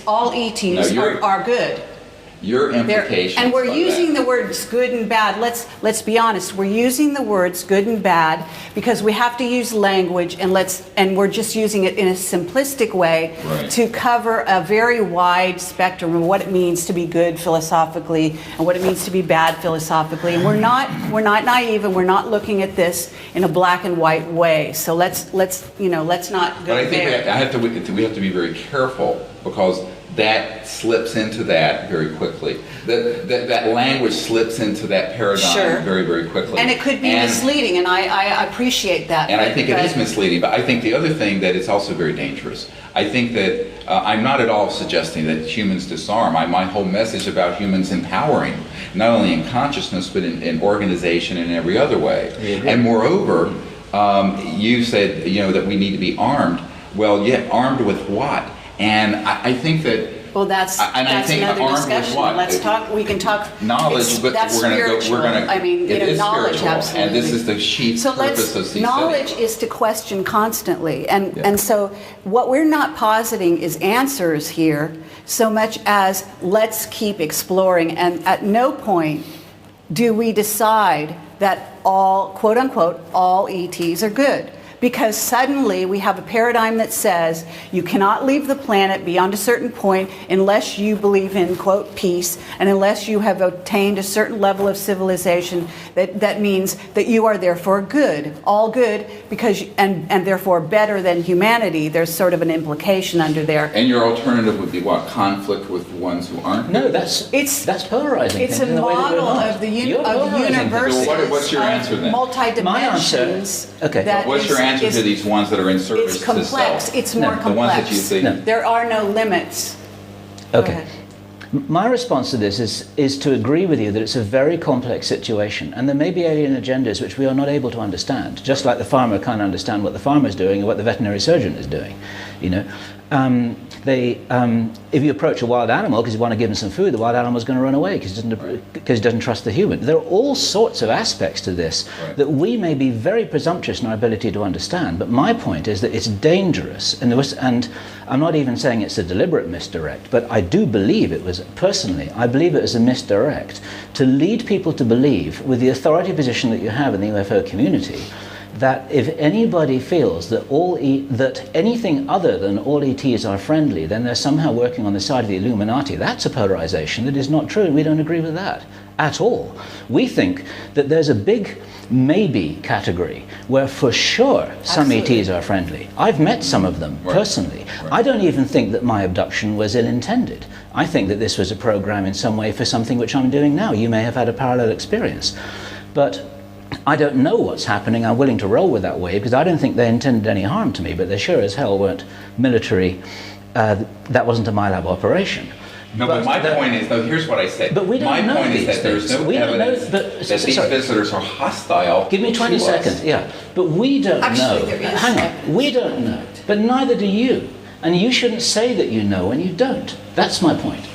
all ETs are good. Your implications. And we're using the words good and bad. Let's be honest. We're using the words good and bad because we have to use language, and we're just using it in a simplistic way to cover a very wide spectrum of what it means to be good philosophically and what it means to be bad philosophically. And we're not naive, and we're not looking at this in a black and white way. So let's not go But I think there. we have to be very careful because that slips into that very quickly. That language slips into that paradigm very, very quickly. And it could be misleading, and I appreciate that. And I think it is misleading, but I think the other thing that is also very dangerous, I think that I'm not at all suggesting that humans disarm. My whole message about humans empowering, not only in consciousness, but in organization and in every other way. And moreover, you said that we need to be armed. Well, yeah, armed with what? And I think that. Well, that's another discussion. Let's talk. We can talk knowledge, but that's we're gonna. I mean, knowledge, absolutely. And this is the chief purpose of CSETI. Knowledge is to question constantly, and so what we're not positing is answers here, so much as let's keep exploring. And at no point do we decide that all, quote unquote, all ETs are good. Because suddenly we have a paradigm that says you cannot leave the planet beyond a certain point unless you believe in, quote, peace, and unless you have attained a certain level of civilization that means that you are therefore good, all good, because and therefore better than humanity. There's sort of an implication under there. And your alternative would be what? Conflict with the ones who aren't? No, that's polarizing. It's a model of the universe. So what's your answer then? Multi-dimensions. Okay. What's your answer to these ones that are in service to self? It's complex. It's more complex. The ones that you see. No. There are no limits. Okay. My response to this is to agree with you that it's a very complex situation, and there may be alien agendas which we are not able to understand, just like the farmer can't understand what the farmer is doing or what the veterinary surgeon is doing. If you approach a wild animal because you want to give him some food, the wild animal is going to run away because he doesn't trust the human. There are all sorts of aspects to this that we may be very presumptuous in our ability to understand, but my point is that it's dangerous, and I'm not even saying it's a deliberate misdirect, but I do believe it was, personally, I believe it was a misdirect to lead people to believe, with the authority position that you have in the UFO community, that if anybody feels that that anything other than all ETs are friendly, then they're somehow working on the side of the Illuminati. That's a polarization that is not true, and we don't agree with that at all. We think that there's a big maybe category where for sure some ETs are friendly. I've met some of them personally. I don't even think that my abduction was ill-intended. I think that this was a program in some way for something which I'm doing now. You may have had a parallel experience. But I don't know what's happening. I'm willing to roll with that wave because I don't think they intended any harm to me, but they sure as hell weren't military. That wasn't a MyLab operation. No, but my point is, here's what I said. But we don't know My point these is that there's no evidence that these visitors are hostile. Give me 20 seconds, yeah. But we don't know. Hang on. We don't know. But neither do you. And you shouldn't say that you know when you don't. That's my point.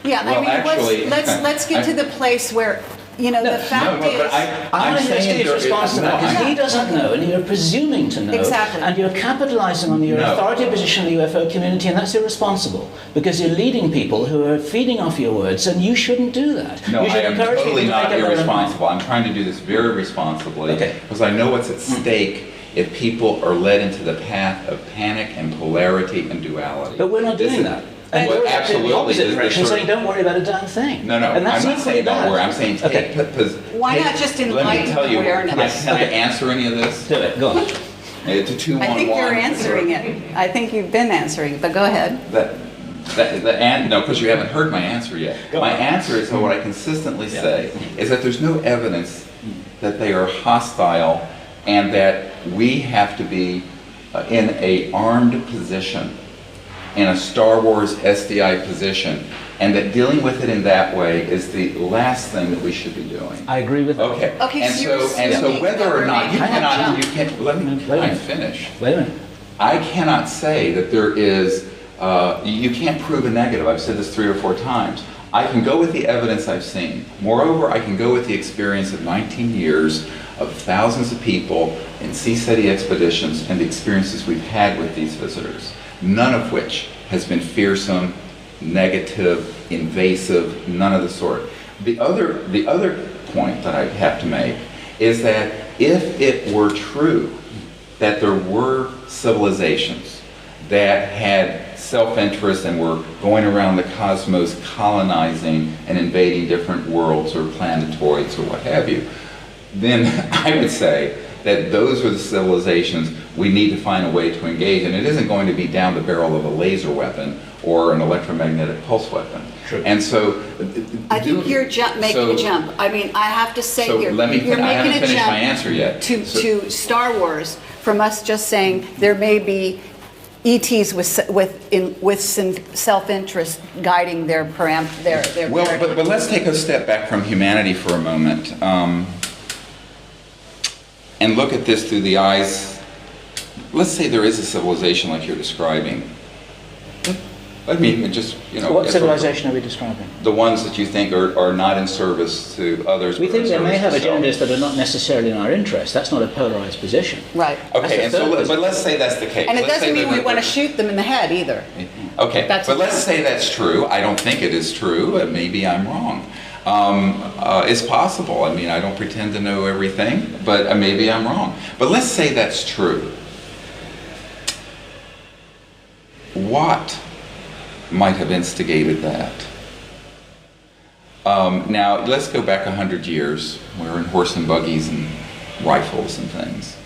Yeah, Well, I mean, actually, let's get to the place where, you know, the fact is. I I'm want to hear saying Steve's there response to is- that, because Yeah. he doesn't know, and you're presuming to know. Exactly. And you're capitalizing on your No. authoritative position in the UFO community, and that's irresponsible, because you're leading people who are feeding off your words, and you shouldn't do that. No, you I should am encourage totally people to not make up their own mind. irresponsible. I'm trying to do this very responsibly. Okay. Because I know what's at stake if people are led into the path of panic and polarity and duality. But we're not This doing is- that. And Well, you're acting in the absolutely, opposite this direction, sort of- saying don't worry about a damn thing. No, And that's I'm not equally saying don't bad. worry. I'm saying Okay. Why not just Let me enlighten tell you, awareness? can I answer any of this? Do it. Go on. It's a 2-1-1. I think you're answering it. I think you've been answering, but go ahead. No, because you haven't heard my answer yet. My answer is, what I consistently say is that there's no evidence that they are hostile and that we have to be in a armed position, in a Star Wars SDI position, and that dealing with it in that way is the last thing that we should be doing. I agree with that. Okay. Okay, and so you're assuming whether that or we're not you making that cannot, you jump. can't. Let me Wait a minute. finish. Wait a minute. I cannot say that there is, you can't prove a negative. I've said this 3 or 4 times. I can go with the evidence I've seen. Moreover, I can go with the experience of 19 years of thousands of people in sea SETI expeditions and the experiences we've had with these visitors, none of which has been fearsome, negative, invasive, none of the sort. The other point that I have to make is that if it were true that there were civilizations that had self-interest and were going around the cosmos colonizing and invading different worlds or planetoids or what have you, then I would say that those are the civilizations we need to find a way to engage. And it isn't going to be down the barrel of a laser weapon or an electromagnetic pulse weapon. True. And so... I think you're making a jump. I mean, I have to say here, let me, you're I haven't making a finished my jump answer yet. to Star Wars from us just saying there may be ETs with self-interest guiding their Well, but let's take a step back from humanity for a moment and look at this through the eyes. Let's say there is a civilization like you're describing. I mean, just, you know... What civilization are we describing? The ones that you think are not in service to others. We but think in they may have service to agendas self. that are not necessarily in our interest. That's not a polarized position. Right. Okay, and That's the so, third but let's say that's the case. And it Let's say doesn't mean that we want to shoot them in the head either. Okay, That's but a let's fact. say that's true. I don't think it is true. Maybe I'm wrong. It's possible. I mean, I don't pretend to know everything, but maybe I'm wrong. But let's say that's true. What might have instigated that? Now, let's go back 100 years. We're in horse and buggies and rifles and things.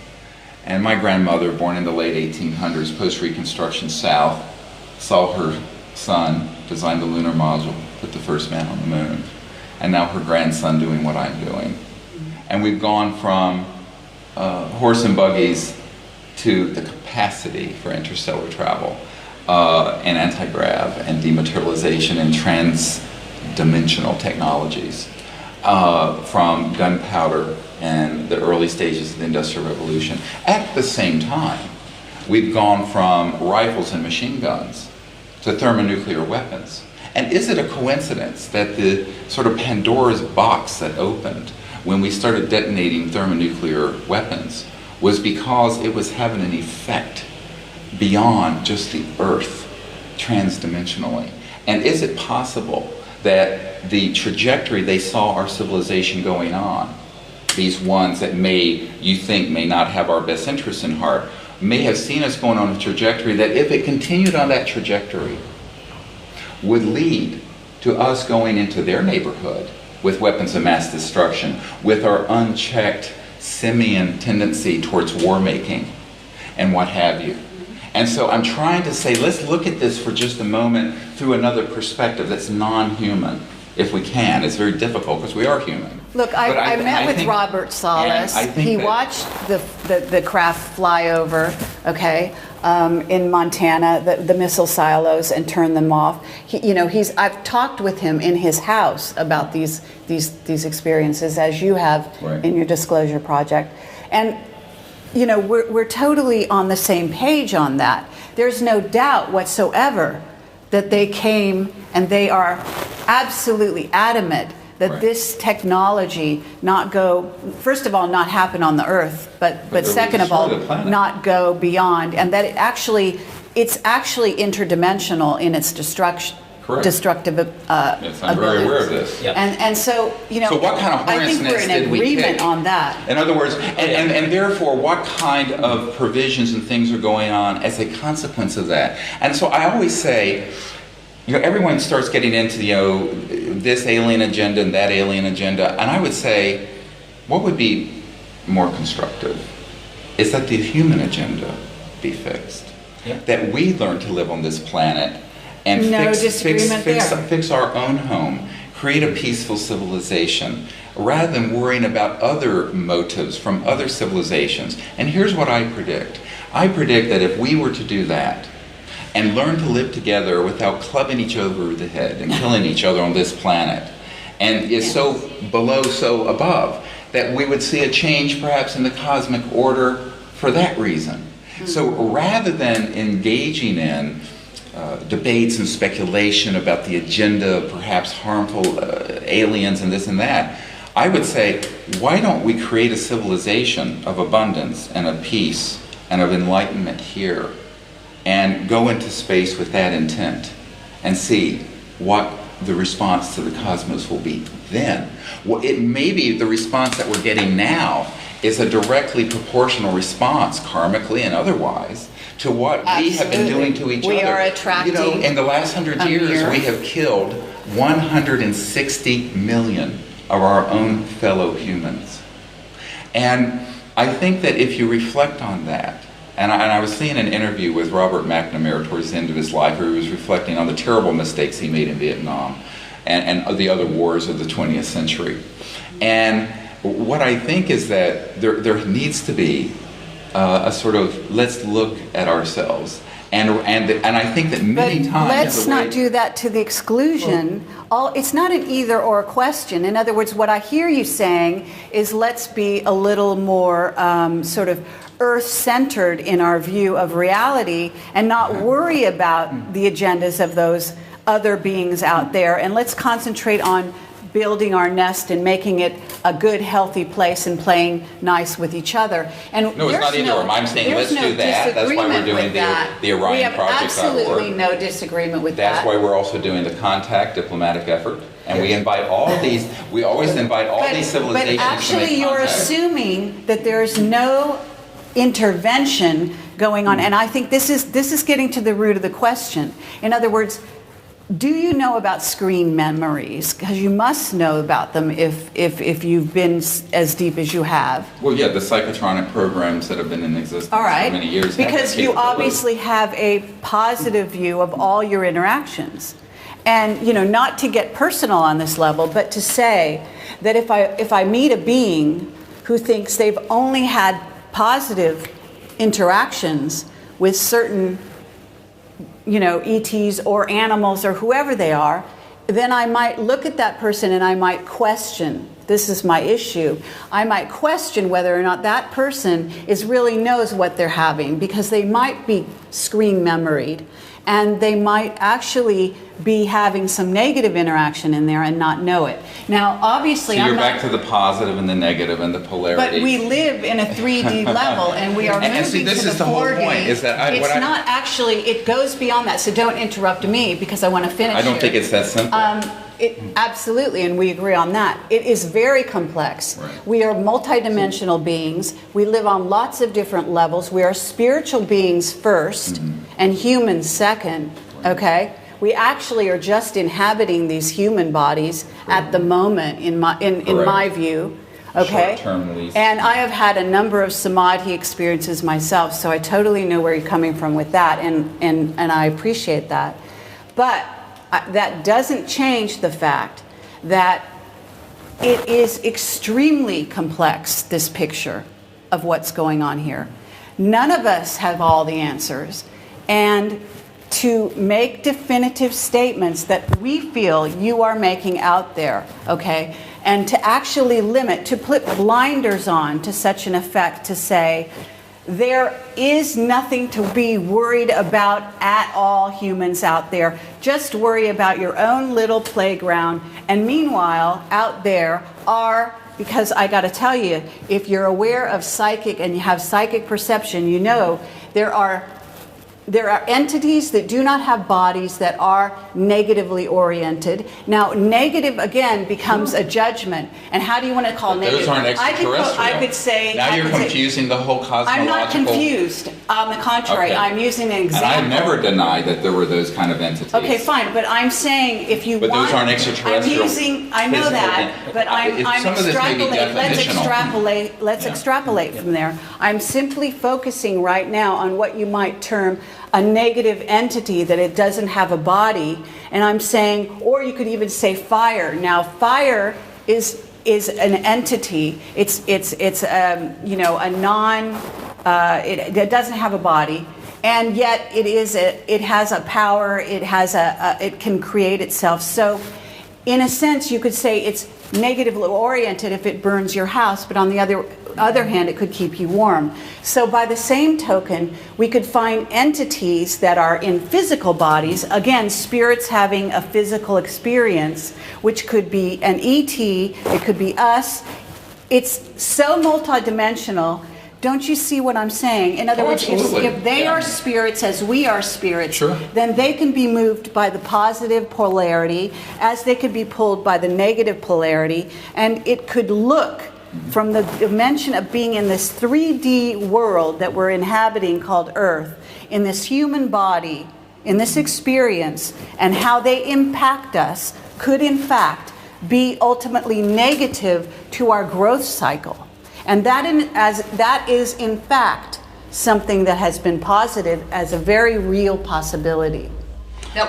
And my grandmother, born in the late 1800s, post-Reconstruction South, saw her son design the lunar module, put the first man on the moon. And now her grandson doing what I'm doing. And we've gone from horse and buggies to the capacity for interstellar travel and anti-grav and dematerialization and trans-dimensional technologies, from gunpowder and the early stages of the Industrial Revolution. At the same time, we've gone from rifles and machine guns to thermonuclear weapons. And is it a coincidence that the sort of Pandora's box that opened when we started detonating thermonuclear weapons was because it was having an effect beyond just the Earth, transdimensionally? And is it possible that the trajectory they saw our civilization going on, these ones that you think may not have our best interests in heart, may have seen us going on a trajectory that if it continued on that trajectory would lead to us going into their neighborhood with weapons of mass destruction, with our unchecked simian tendency towards war making and what have you. And so I'm trying to say, let's look at this for just a moment through another perspective that's non-human, if we can. It's very difficult because we are human. Look, I met with Robert Salas. He watched the craft fly over, okay, in Montana, the missile silos, and turn them off. I've talked with him in his house about these experiences, as you have in your disclosure project, and we're totally on the same page on that. There's no doubt whatsoever that they came and they are absolutely adamant that Right. this technology not go, first of all, not happen on the Earth, but there second was of all, destroy the planet. not go beyond, and that it's actually interdimensional in its Correct. destructive Yes, I'm very aware of abilities. this. Yep. And so, So what kind of I hornet's think we're nest in did we agreement pick? on that. In other words, and therefore, what kind of provisions and things are going on as a consequence of that? And so I always say, everyone starts getting into, this alien agenda and that alien agenda, and I would say, what would be more constructive is that the human agenda be fixed. Yeah. That we learn to live on this planet and No disagreement there. fix our own home, create a peaceful civilization, rather than worrying about other motives from other civilizations. And here's what I predict. I predict that if we were to do that, and learn to live together without clubbing each other over the head and killing each other on this planet, and is so below, so above, that we would see a change perhaps in the cosmic order for that reason. So rather than engaging in debates and speculation about the agenda of perhaps harmful aliens and this and that, I would say, why don't we create a civilization of abundance and of peace and of enlightenment here, and go into space with that intent and see what the response to the cosmos will be then. Well, it may be the response that we're getting now is a directly proportional response, karmically and otherwise, to what we have been doing to each other. We are attracting in the last 100 years, mirror. we have killed 160 million of our own fellow humans. And I think that if you reflect on that, and I was seeing an interview with Robert McNamara towards the end of his life where he was reflecting on the terrible mistakes he made in Vietnam and the other wars of the 20th century. And what I think is that there needs to be a sort of, let's look at ourselves. And I think that many But times... let's not do that to the exclusion. It's not an either or question. In other words, what I hear you saying is let's be a little more sort of earth-centered in our view of reality and not worry about the agendas of those other beings out there. And let's concentrate on building our nest and making it a good, healthy place and playing nice with each other. And No, it's not either or. I'm saying let's do that. That's why we're doing the Orion Project.org. We have absolutely no disagreement with that. That's why we're also doing the contact diplomatic effort. And we invite all these, we always invite all these civilizations But to make actually you're contact. assuming that there's no intervention going on. And I think this is getting to the root of the question. In other words, do you know about screen memories? Because you must know about them if you've been as deep as you have. Well, yeah, the psychotronic programs that have been in existence All right. for many years. have Because that you capability. obviously have a positive view of all your interactions. And, not to get personal on this level, but to say that if I meet a being who thinks they've only had positive interactions with certain ETs or animals or whoever they are, then I might look at that person and I might question, this is my issue, I might question whether or not that person really knows what they're having, because they might be screen memoried and they might actually be having some negative interaction in there and not know it. Now, obviously, So you're I'm back not, to the positive and the negative and the polarity. but we live in a 3D level, and we are moving And see, this to is the the whole 4D. point, is that It's not actually, it goes beyond that, so don't interrupt me, because I want to finish I don't here. think it's that simple. Absolutely, and we agree on that. It is very complex. Right. We are multidimensional beings. We live on lots of different levels. We are spiritual beings first, and humans second, okay? We actually are just inhabiting these human bodies at the moment, in my view, okay? Short-term at least. And I have had a number of samadhi experiences myself, so I totally know where you're coming from with that, and I appreciate that. But that doesn't change the fact that it is extremely complex, this picture of what's going on here. None of us have all the answers. And to make definitive statements that we feel you are making out there, okay, and to actually limit, to put blinders on to such an effect to say, There is nothing to be worried about at all, humans out there. Just worry about your own little playground. And meanwhile, out there are, because I got to tell you, if you're aware of psychic and you have psychic perception, you know there are entities that do not have bodies that are negatively oriented. Now, negative, again, becomes a judgment. And how do you want to call negative? Those aren't extraterrestrial. I could say... Now you're confusing the whole cosmological... I'm not confused. On the contrary, Okay. I'm using an example. And I've never denied that there were those kind of entities. Okay, fine, but I'm saying if you But want... those aren't extraterrestrial. I know that, but I'm Some of this may be extrapolating. Let's Yeah. extrapolate from there. I'm simply focusing right now on what you might term a negative entity, that it doesn't have a body, and I'm saying, or you could even say fire. Now, fire is an entity. It's a non. It doesn't have a body, and yet it has a power. It can create itself. So, in a sense, you could say it's negatively oriented if it burns your house, but on the other hand, it could keep you warm. So by the same token, we could find entities that are in physical bodies, again, spirits having a physical experience, which could be an ET, it could be us. It's so multidimensional. Don't you see what I'm saying? In other words, if they are spirits as we are spirits, Sure. then they can be moved by the positive polarity as they could be pulled by the negative polarity, and it could look from the dimension of being in this 3D world that we're inhabiting called Earth, in this human body, in this experience, and how they impact us could in fact be ultimately negative to our growth cycle. And that is in fact something that has been posited as a very real possibility.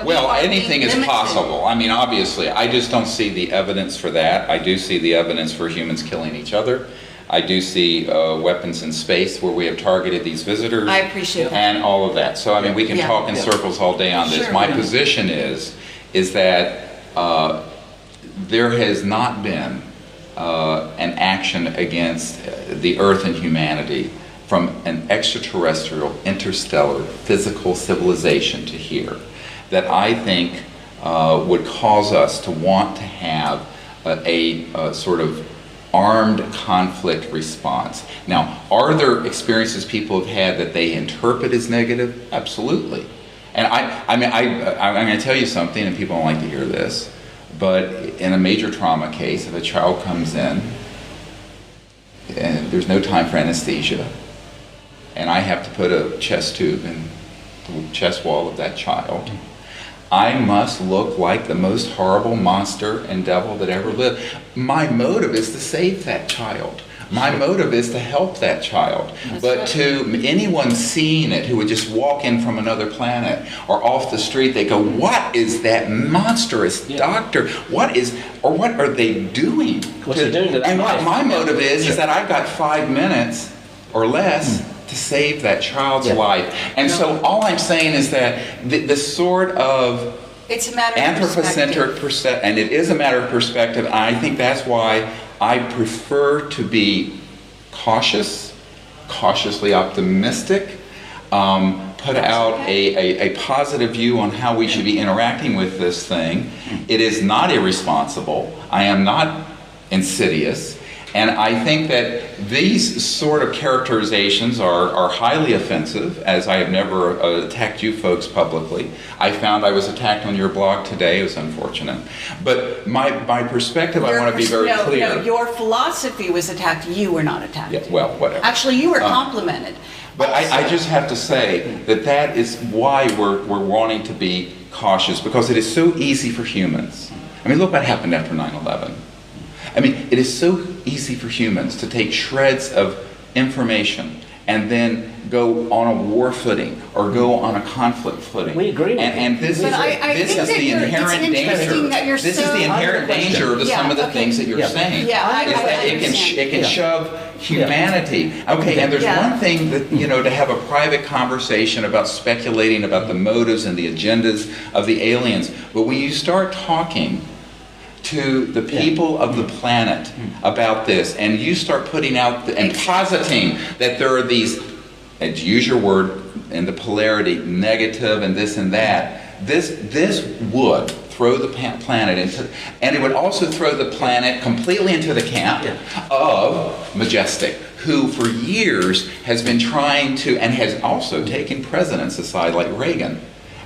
Well, anything is possible. I mean, obviously, I just don't see the evidence for that. I do see the evidence for humans killing each other. I do see weapons in space where we have targeted these visitors. I appreciate that. And all of that. So, I mean, we can talk in circles all day on this. Sure. My position is that there has not been an action against the Earth and humanity from an extraterrestrial, interstellar, physical civilization to here that I think would cause us to want to have a sort of armed conflict response. Now, are there experiences people have had that they interpret as negative? Absolutely. And I'm going to tell you something, and people don't like to hear this, but in a major trauma case, if a child comes in and there's no time for anesthesia, and I have to put a chest tube in the chest wall of that child, I must look like the most horrible monster and devil that ever lived. My motive is to save that child. My motive is to help that child. But to anyone seeing it who would just walk in from another planet or off the street, they go, what is that monstrous doctor? What are they doing? What's he doing to that And life? what my motive is that I've got 5 minutes or less to save that child's life. And so all I'm saying is that the sort of It's a matter of anthropocentric perspective, and it is a matter of perspective. I think that's why I prefer to be cautiously optimistic, put out a positive view on how we should be interacting with this thing. It is not irresponsible. I am not insidious. And I think that these sort of characterizations are highly offensive, as I have never attacked you folks publicly. I found I was attacked on your blog today. It was unfortunate. But my perspective, I want to be very clear. No, your philosophy was attacked. You were not attacked. Yeah, well, whatever. Actually, you were complimented. But I just have to say that is why we're wanting to be cautious, because it is so easy for humans. I mean, look what happened after 9/11. I mean, it is so easy for humans to take shreds of information and then go on a war footing or go on a conflict footing. We agree with and this But is the inherent danger. This is the inherent danger of some of the things that you're saying. Yeah, is that it can shove humanity. Okay, and there's one thing that, to have a private conversation about speculating about the motives and the agendas of the aliens, but when you start talking to the people of the planet about this, and you start putting out and positing that there are these and to use your word in the polarity, negative and this and that, this would throw the planet into, and it would also throw the planet completely into the camp of Majestic, who for years has been trying to, and has also taken presidents aside like Reagan,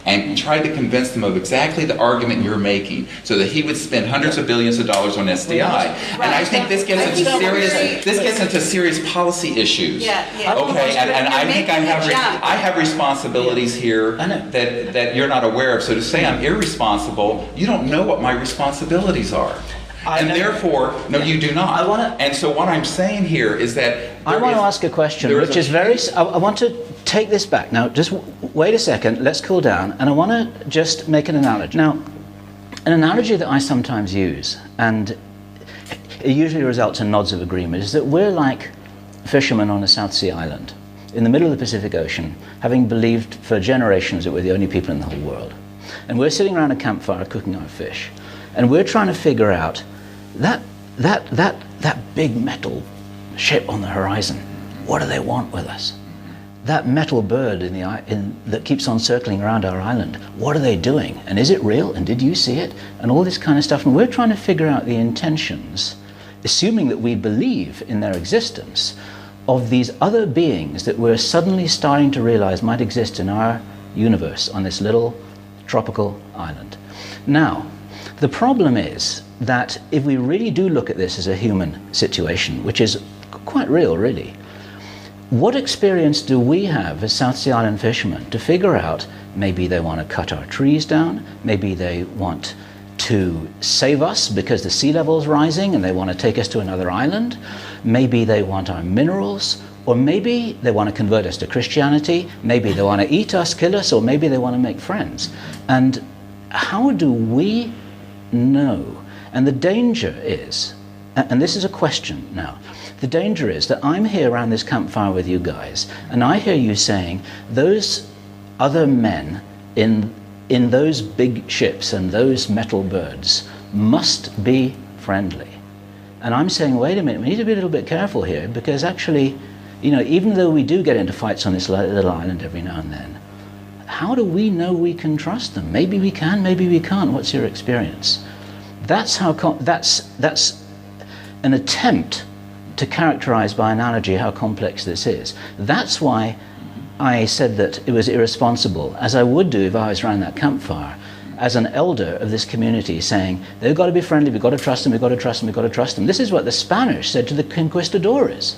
and tried to convince them of exactly the argument you're making, so that he would spend hundreds of billions of dollars on SDI. And I think this gets into serious policy issues. Okay, and I think I have responsibilities here that you're not aware of. So to say I'm irresponsible, you don't know what my responsibilities are. And therefore, no, you do not. And so what I'm saying here is that I want to ask a question, which is very. I want to take this back now. Just wait a second. Let's cool down, and I want to just make an analogy. Now, an analogy that I sometimes use, and it usually results in nods of agreement, is that we're like fishermen on a South Sea island in the middle of the Pacific Ocean, having believed for generations that we're the only people in the whole world, and we're sitting around a campfire cooking our fish. And we're trying to figure out that big metal ship on the horizon. What do they want with us? That metal bird that keeps on circling around our island. What are they doing? And is it real? And did you see it? And all this kind of stuff. And we're trying to figure out the intentions, assuming that we believe in their existence, of these other beings that we're suddenly starting to realize might exist in our universe on this little tropical island. Now, the problem is that if we really do look at this as a human situation, which is quite real, really, what experience do we have as South Sea Island fishermen to figure out maybe they want to cut our trees down, maybe they want to save us because the sea level is rising and they want to take us to another island, maybe they want our minerals, or maybe they want to convert us to Christianity, maybe they want to eat us, kill us, or maybe they want to make friends. And how do we know? And the danger is, and this is a question now, the danger is that I'm here around this campfire with you guys, and I hear you saying those other men in those big ships and those metal birds must be friendly. And I'm saying, wait a minute, we need to be a little bit careful here, because actually, you know, even though we do get into fights on this little island every now and then, how do we know we can trust them? Maybe we can, maybe we can't. What's your experience? That's an attempt to characterize by analogy how complex this is. That's why I said that it was irresponsible, as I would do if I was around that campfire, as an elder of this community, saying, they've got to be friendly, we've got to trust them, we've got to trust them, we've got to trust them. This is what the Spanish said to the conquistadores.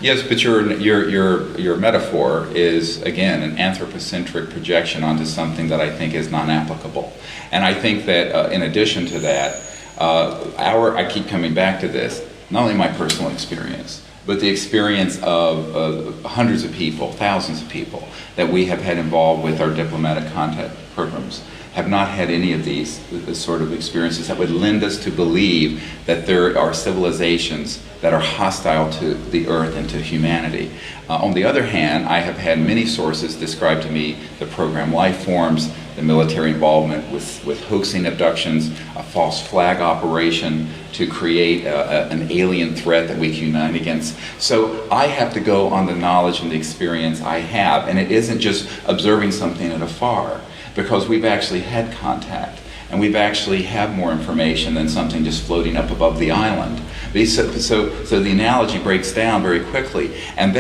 Yes, but your metaphor is, again, an anthropocentric projection onto something that I think is non-applicable. And I think that in addition to that, I keep coming back to this, not only my personal experience, but the experience of hundreds of people, thousands of people that we have had involved with our diplomatic contact programs, have not had any of these sort of experiences that would lend us to believe that there are civilizations that are hostile to the earth and to humanity. On the other hand, I have had many sources describe to me the program life forms, the military involvement with hoaxing abductions, a false flag operation to create an alien threat that we can unite against. So I have to go on the knowledge and the experience I have, and it isn't just observing something at afar, because we've actually had contact, and we've actually have more information than something just floating up above the island. So the analogy breaks down very quickly, and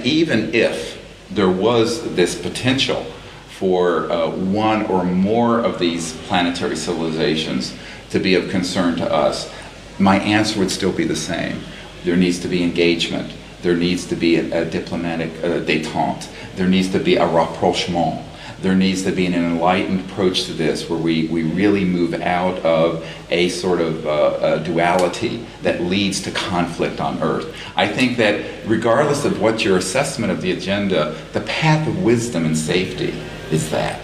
even if there was this potential for one or more of these planetary civilizations to be of concern to us, my answer would still be the same. There needs to be engagement. There needs to be a diplomatic détente. There needs to be a rapprochement. There needs to be an enlightened approach to this, where we really move out of a sort of duality that leads to conflict on Earth. I think that regardless of what your assessment of the agenda, the path of wisdom and safety is that.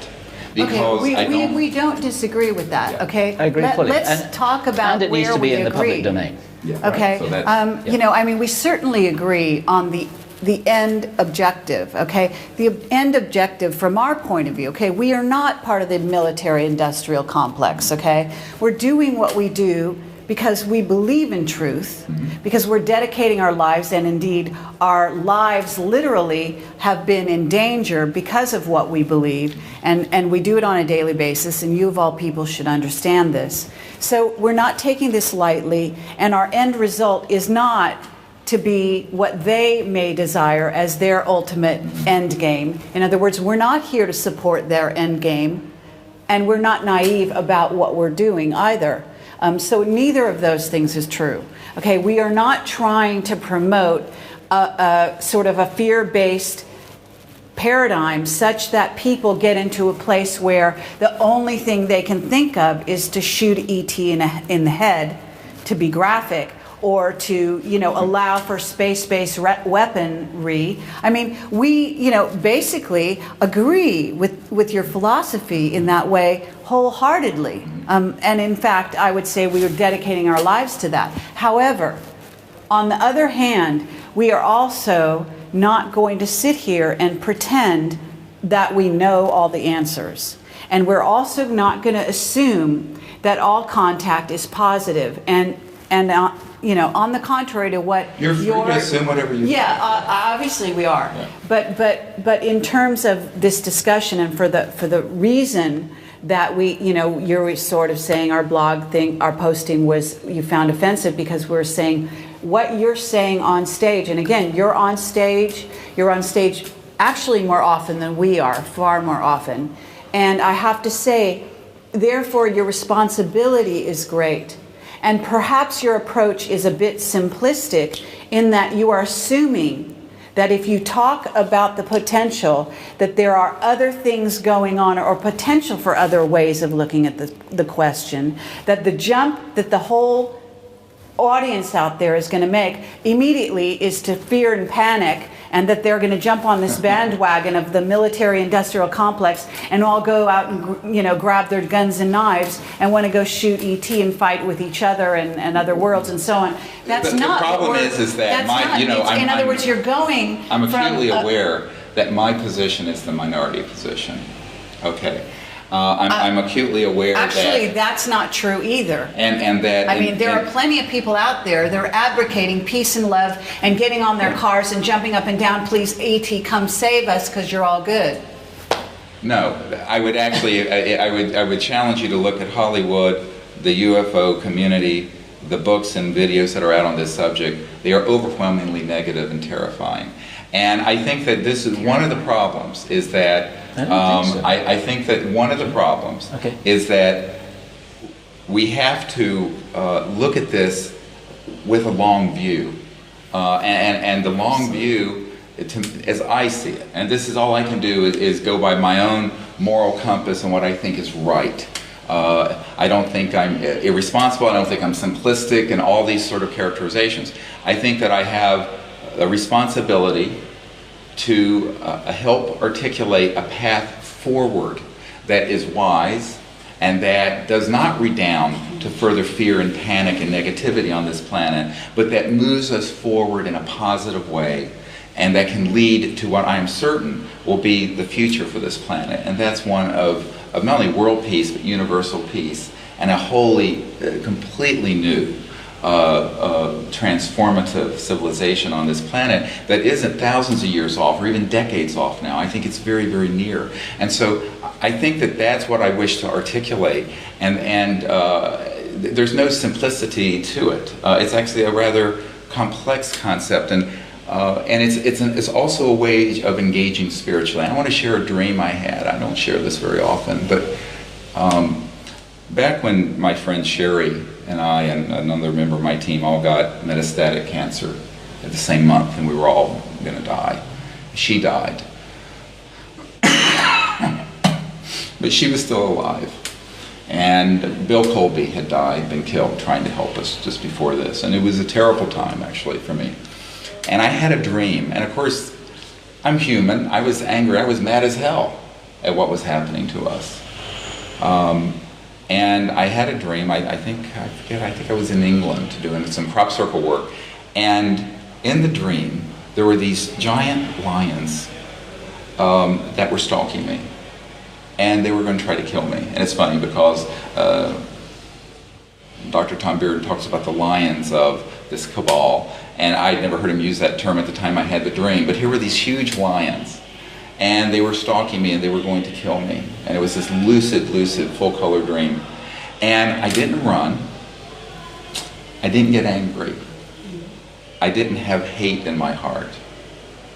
Because okay, we don't disagree with that, yeah. okay? I agree fully. Let's talk about and it where needs to be we in the agree. public domain. Yeah, okay, right. So you know, I mean, we certainly agree on the end objective, okay? The end objective from our point of view, okay? We are not part of the military-industrial complex, okay? We're doing what we do because we believe in truth, because we're dedicating our lives, and indeed our lives literally have been in danger because of what we believe, and we do it on a daily basis, and you of all people should understand this. So we're not taking this lightly, and our end result is not to be what they may desire as their ultimate end game. In other words, we're not here to support their end game, and we're not naive about what we're doing either. So neither of those things is true. Okay, we are not trying to promote a sort of a fear-based paradigm such that people get into a place where the only thing they can think of is to shoot ET in the head, to be graphic, or to, allow for space-based weaponry. I mean, we, basically agree with your philosophy in that way wholeheartedly. And in fact, I would say we are dedicating our lives to that. However, on the other hand, we are also not going to sit here and pretend that we know all the answers. And we're also not going to assume that all contact is positive. And on the contrary to what you're free to assume whatever you obviously we are. Yeah. But in terms of this discussion, and for the reason that you're sort of saying our blog thing, our posting was you found offensive because we're saying what you're saying on stage, and again, you're on stage actually more often than we are, far more often, and I have to say, therefore your responsibility is great. And perhaps your approach is a bit simplistic in that you are assuming that if you talk about the potential, that there are other things going on or potential for other ways of looking at the question, that the jump that the whole audience out there is going to make immediately is to fear and panic, and that they're going to jump on this bandwagon of the military-industrial complex and all go out and grab their guns and knives and want to go shoot ET and fight with each other and other worlds and so on. That's not. The problem is that in other words, you're going. I'm acutely aware that my position is the minority position. Okay. I'm acutely aware actually, that's not true either. And that there are plenty of people out there that are advocating peace and love and getting on their cars and jumping up and down, please, ET, come save us because you're all good. No, I would actually, I would challenge you to look at Hollywood, the UFO community, the books and videos that are out on this subject. They are overwhelmingly negative and terrifying. And I think that this is one of the problems, is that I think that one of the problems is that we have to look at this with a long view. And the long view, as I see it, and this is all I can do is go by my own moral compass and what I think is right. I don't think I'm irresponsible, I don't think I'm simplistic and all these sort of characterizations. I think that I have a responsibility to help articulate a path forward that is wise and that does not redound to further fear and panic and negativity on this planet, but that moves us forward in a positive way and that can lead to what I am certain will be the future for this planet. And that's one of not only world peace, but universal peace, and a wholly, completely new transformative civilization on this planet that isn't thousands of years off or even decades off now. I think it's very, very near. And so I think that that's what I wish to articulate. And there's no simplicity to it. It's actually a rather complex concept. And it's also a way of engaging spiritually. I want to share a dream I had. I don't share this very often, but back when my friend Sherry and I and another member of my team all got metastatic cancer at the same month, and we were all going to die. She died. But she was still alive. And Bill Colby had died, been killed, trying to help us just before this. And it was a terrible time, actually, for me. And I had a dream. And of course, I'm human. I was angry. I was mad as hell at what was happening to us. And I had a dream. I think I was in England doing some crop circle work. And in the dream, there were these giant lions that were stalking me. And they were going to try to kill me. And it's funny because Dr. Tom Bearden talks about the lions of this cabal, and I'd never heard him use that term at the time I had the dream, but here were these huge lions, and they were stalking me and they were going to kill me, and it was this lucid, full-color dream. And I didn't run, I didn't get angry, I didn't have hate in my heart.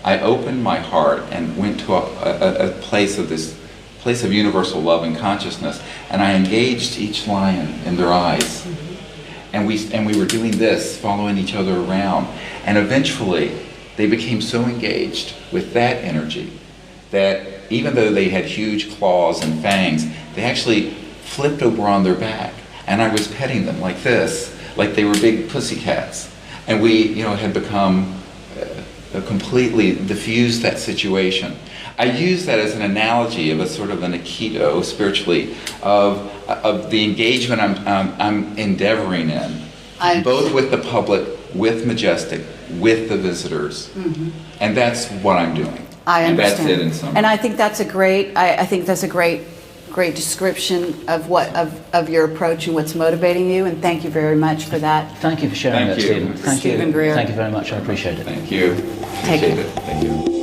I opened my heart and went to a place of universal love and consciousness, and I engaged each lion in their eyes. And we were doing this, following each other around. And eventually, they became so engaged with that energy that even though they had huge claws and fangs, they actually flipped over on their back. And I was petting them like this, like they were big pussycats. And we, had become completely diffused that situation. I use that as an analogy of a sort of an aikido, spiritually, of the engagement I'm endeavoring in, both with the public, with Majestic, with the visitors, and that's what I'm doing. I understand. And that's it in summary. And I think that's a great. I think that's a great description of of your approach and what's motivating you. And thank you very much for that. Thank you for sharing Thank that, you. Stephen. Thank Stephen you. Greer. Thank you very much. I appreciate it. Thank you. Take Appreciate care. it. Thank you.